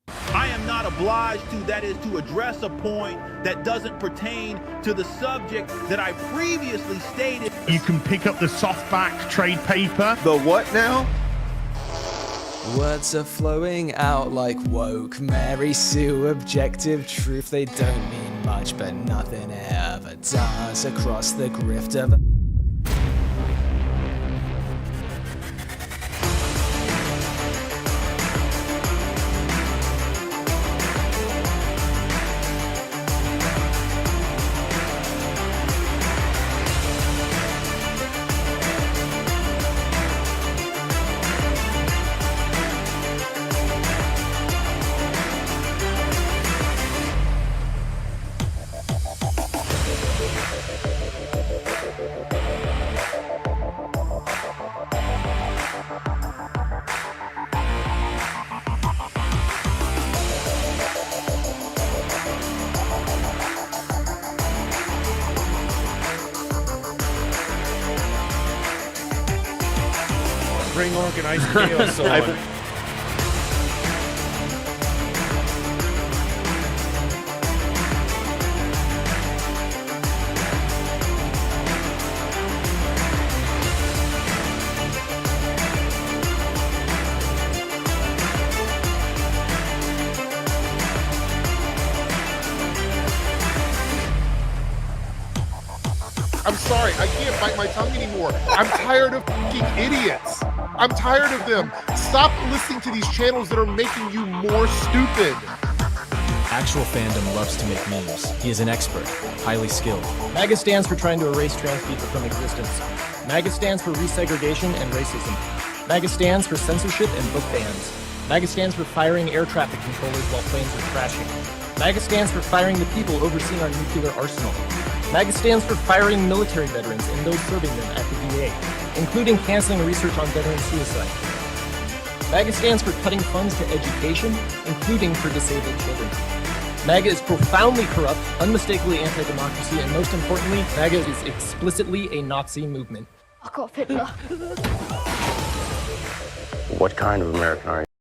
I am not obliged to, that is, to address a point that doesn't pertain to the subject that I previously stated. You can pick up the softback trade paper. The what now? Words are flowing out like woke Mary Sue, objective truth. They don't mean much, but nothing ever does across the grift of Bring organized chaos on. I'm sorry, I can't bite my tongue anymore. I'm tired of fucking idiots. I'm tired of them. Stop listening to these channels that are making you more stupid. Actual fandom loves to make memes. He is an expert, highly skilled. MAGA stands for trying to erase trans people from existence. MAGA stands for resegregation and racism. MAGA stands for censorship and book bans. MAGA stands for firing air traffic controllers while planes are crashing. MAGA stands for firing the people overseeing our nuclear arsenal. MAGA stands for firing military veterans and those serving them at the VA, including canceling research on veteran suicide. MAGA stands for cutting funds to education, including for disabled children. MAGA is profoundly corrupt, unmistakably anti-democracy, and most importantly, MAGA is explicitly a Nazi movement. Fuck off, Hitler. What kind of American are you?